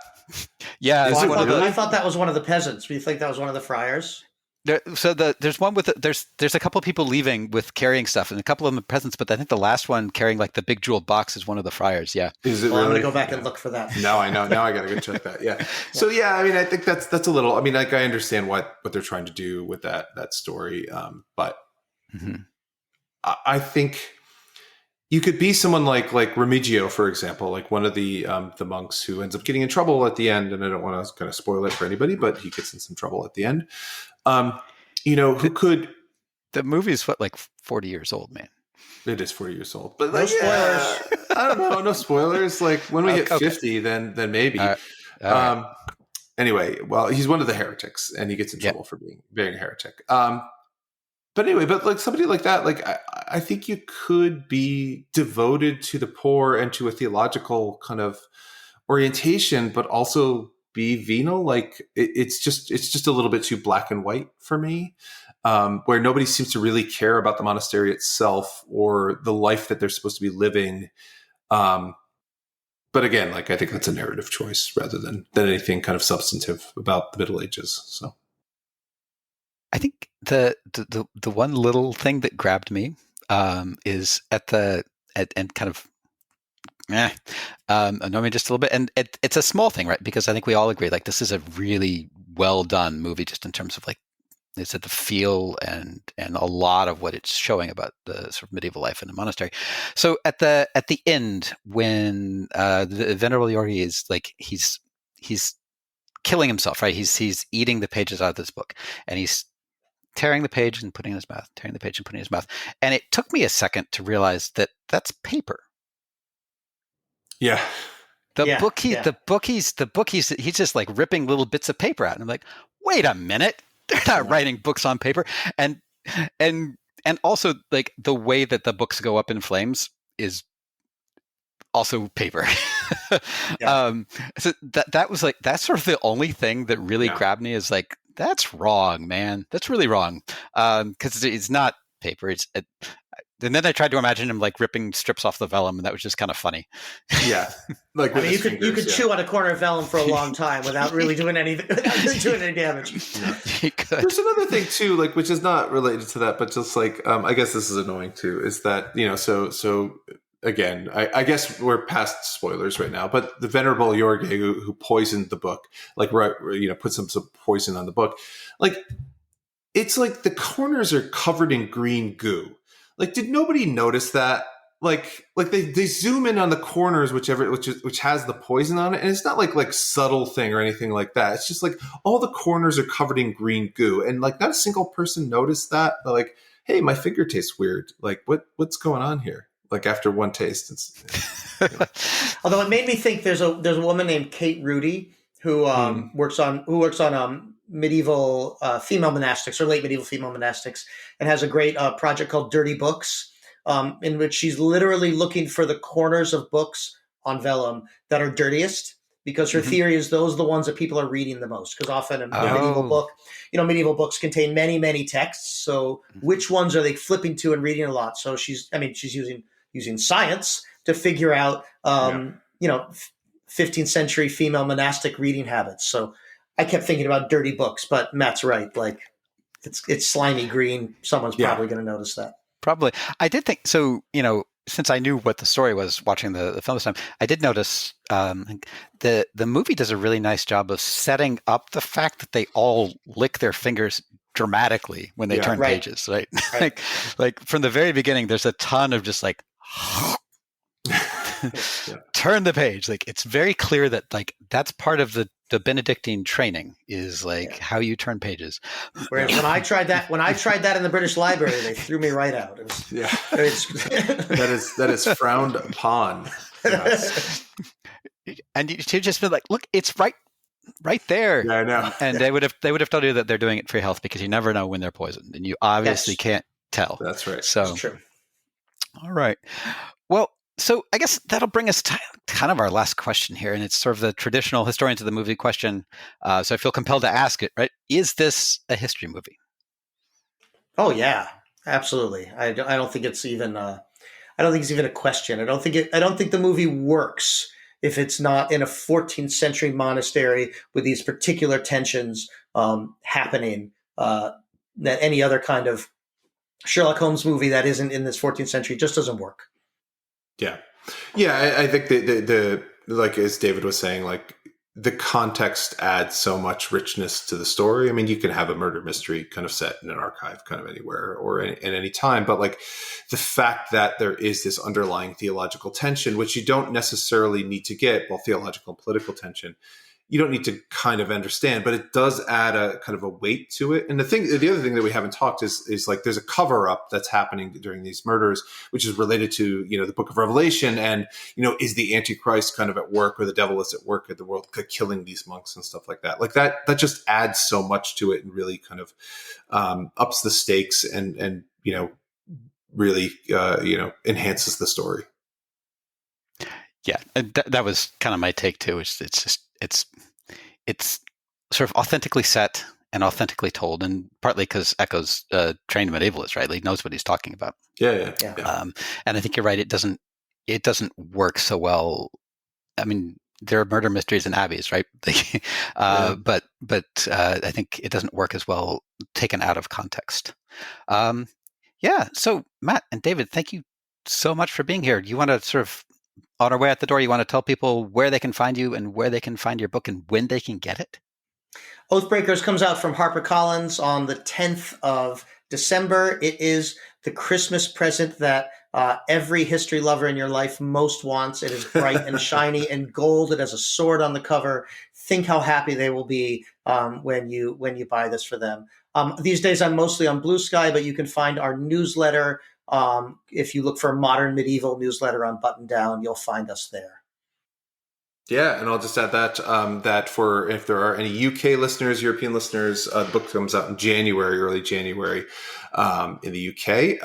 Yeah, I thought that was one of the peasants. Do you think that was one of the friars? There's one with there's a couple of people leaving with carrying stuff, and a couple of them are peasants, but I think the last one carrying like the big jeweled box is one of the friars. Yeah, is it? Well, really? I'm gonna go back and look for that. Now I know. Now I gotta go check that. Yeah. So yeah, I mean, I think that's a little. I mean, like I understand what they're trying to do with that story, but I think you could be someone like Remigio, for example, like one of the monks who ends up getting in trouble at the end, and I don't want to kind of spoil it for anybody, but he gets in some trouble at the end. Who could? The movie's like 40 years old, man. It is 40 years old, but no spoilers. I don't know, no spoilers. Like when we get 50, then maybe. Anyway, well, he's one of the heretics, and he gets in trouble for being a heretic. But anyway, like somebody like that, like I think you could be devoted to the poor and to a theological kind of orientation, but also be venal. Like it's just a little bit too black and white for me, where nobody seems to really care about the monastery itself or the life that they're supposed to be living. But again, like I think that's a narrative choice rather than anything kind of substantive about the Middle Ages. So I think the one little thing that grabbed me is and kind of annoy me just a little bit, and it's a small thing, right? Because I think we all agree, like this is a really well done movie, just in terms of like it's at the feel and a lot of what it's showing about the sort of medieval life in a monastery. So at the end, when the Venerable Yorgi is like he's killing himself, right? He's eating the pages out of this book, and he's tearing the page and putting it in his mouth, tearing the page and putting it in his mouth. And it took me a second to realize that that's paper. Yeah. The bookies, he's just like ripping little bits of paper out. And I'm like, wait a minute. They're not writing books on paper. And also like the way that the books go up in flames is also paper. So that was like, that's sort of the only thing that really grabbed me, is like, that's wrong, man. That's really wrong. Cause it's not paper. And then I tried to imagine him like ripping strips off the vellum, and that was just kind of funny. Yeah, like I mean, you could chew on a corner of vellum for a long time without really doing any damage. You could. There's another thing too, like which is not related to that, but just like I guess this is annoying too, is that so again, I guess we're past spoilers right now, but the venerable Jorge who poisoned the book, like put some poison on the book, like it's like the corners are covered in green goo. Like, did nobody notice that? Like they zoom in on the corners, which has the poison on it, and it's not like subtle thing or anything like that. It's just like all the corners are covered in green goo, and like not a single person noticed that. They're like, hey, my finger tastes weird. Like, what's going on here? Like after one taste, it's. Although it made me think there's a woman named Kate Rudy who works on medieval female monastics or late medieval female monastics, and has a great project called Dirty Books, in which she's literally looking for the corners of books on vellum that are dirtiest, because her theory is those are the ones that people are reading the most. Because often a medieval book, medieval books contain many, many texts. So which ones are they flipping to and reading a lot? So she's using science to figure out, 15th century female monastic reading habits. So I kept thinking about dirty books, but Matt's right. Like it's slimy green. Someone's probably going to notice that. Probably. I did think so. Since I knew what the story was watching the film this time, I did notice the movie does a really nice job of setting up the fact that they all lick their fingers dramatically when they turn pages. Right. like from the very beginning, there's a ton of just like. Turn the page. Like it's very clear that like that's part of the Benedictine training is like how you turn pages. Whereas when I tried that in the British Library, they threw me right out. That is frowned upon. And you just feel like, look, it's right there. Yeah, I know. And they would have told you that they're doing it for your health, because you never know when they're poisoned, and you obviously can't tell. That's right. So that's true. All right. Well, so I guess that'll bring us to kind of our last question here, and it's sort of the traditional historians of the movie question. So I feel compelled to ask it, right? Is this a history movie? Oh yeah, absolutely. I don't think it's even a question. I don't think the movie works if it's not in a 14th century monastery with these particular tensions happening. That any other kind of Sherlock Holmes movie that isn't in this 14th century just doesn't work. Yeah. I think the like as David was saying, like the context adds so much richness to the story. I mean, you can have a murder mystery kind of set in an archive, kind of anywhere or at any time, but like the fact that there is this underlying theological tension, which you don't necessarily need to get, theological and political tension, you don't need to kind of understand, but it does add a kind of a weight to it. And the other thing that we haven't talked is like there's a cover up that's happening during these murders, which is related to, the Book of Revelation. And, is the Antichrist kind of at work, or the devil is at work at the world, killing these monks and stuff like that. Like that just adds so much to it and really kind of ups the stakes and really, enhances the story. Yeah, that was kind of my take too. It's sort of authentically set and authentically told, and partly because Echo's trained medievalist, right? He knows what he's talking about. Yeah. And I think you're right. It doesn't work so well. I mean, there are murder mysteries in abbeys, right? But I think it doesn't work as well taken out of context. So Matt and David, thank you so much for being here. Do you want to sort of, on our way out the door, you want to tell people where they can find you and where they can find your book and when they can get it? Oathbreakers comes out from HarperCollins on the 10th of December. It is the Christmas present that every history lover in your life most wants. It is bright and shiny and gold. It has a sword on the cover. Think how happy they will be when you buy this for them. These days, I'm mostly on Blue Sky, but you can find our newsletter. If you look for a modern medieval newsletter on Button Down, you'll find us there. Yeah, and I'll just add that for if there are any UK listeners, European listeners, the book comes out in early January in the UK.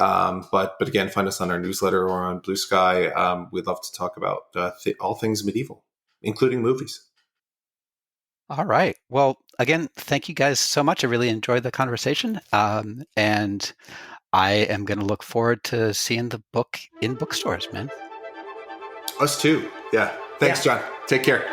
But again, find us on our newsletter or on Blue Sky. We'd love to talk about all things medieval, including movies. All right. Well, again, thank you guys so much. I really enjoyed the conversation. And I am going to look forward to seeing the book in bookstores, man. Us too. Yeah. Thanks, John. Take care.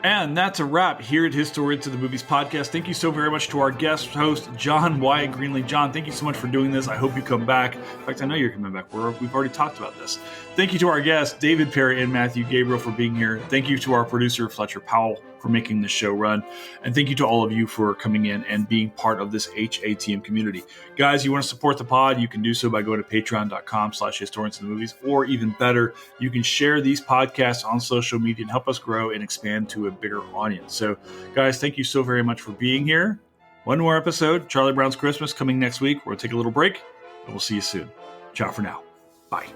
And that's a wrap here at Historians of the Movies podcast. Thank you so very much to our guest host, John Wyatt Greenlee. John, thank you so much for doing this. I hope you come back. In fact, I know you're coming back. We've already talked about this. Thank you to our guests, David Perry and Matthew Gabriel, for being here. Thank you to our producer, Fletcher Powell, for making this show run. And thank you to all of you for coming in and being part of this HATM community. Guys, you want to support the pod, you can do so by going to patreon.com/historians of the movies, or even better, you can share these podcasts on social media and help us grow and expand to a bigger audience. So guys, thank you so very much for being here. One more episode, Charlie Brown's Christmas, coming next week. We'll take a little break and we'll see you soon. Ciao for now. Bye.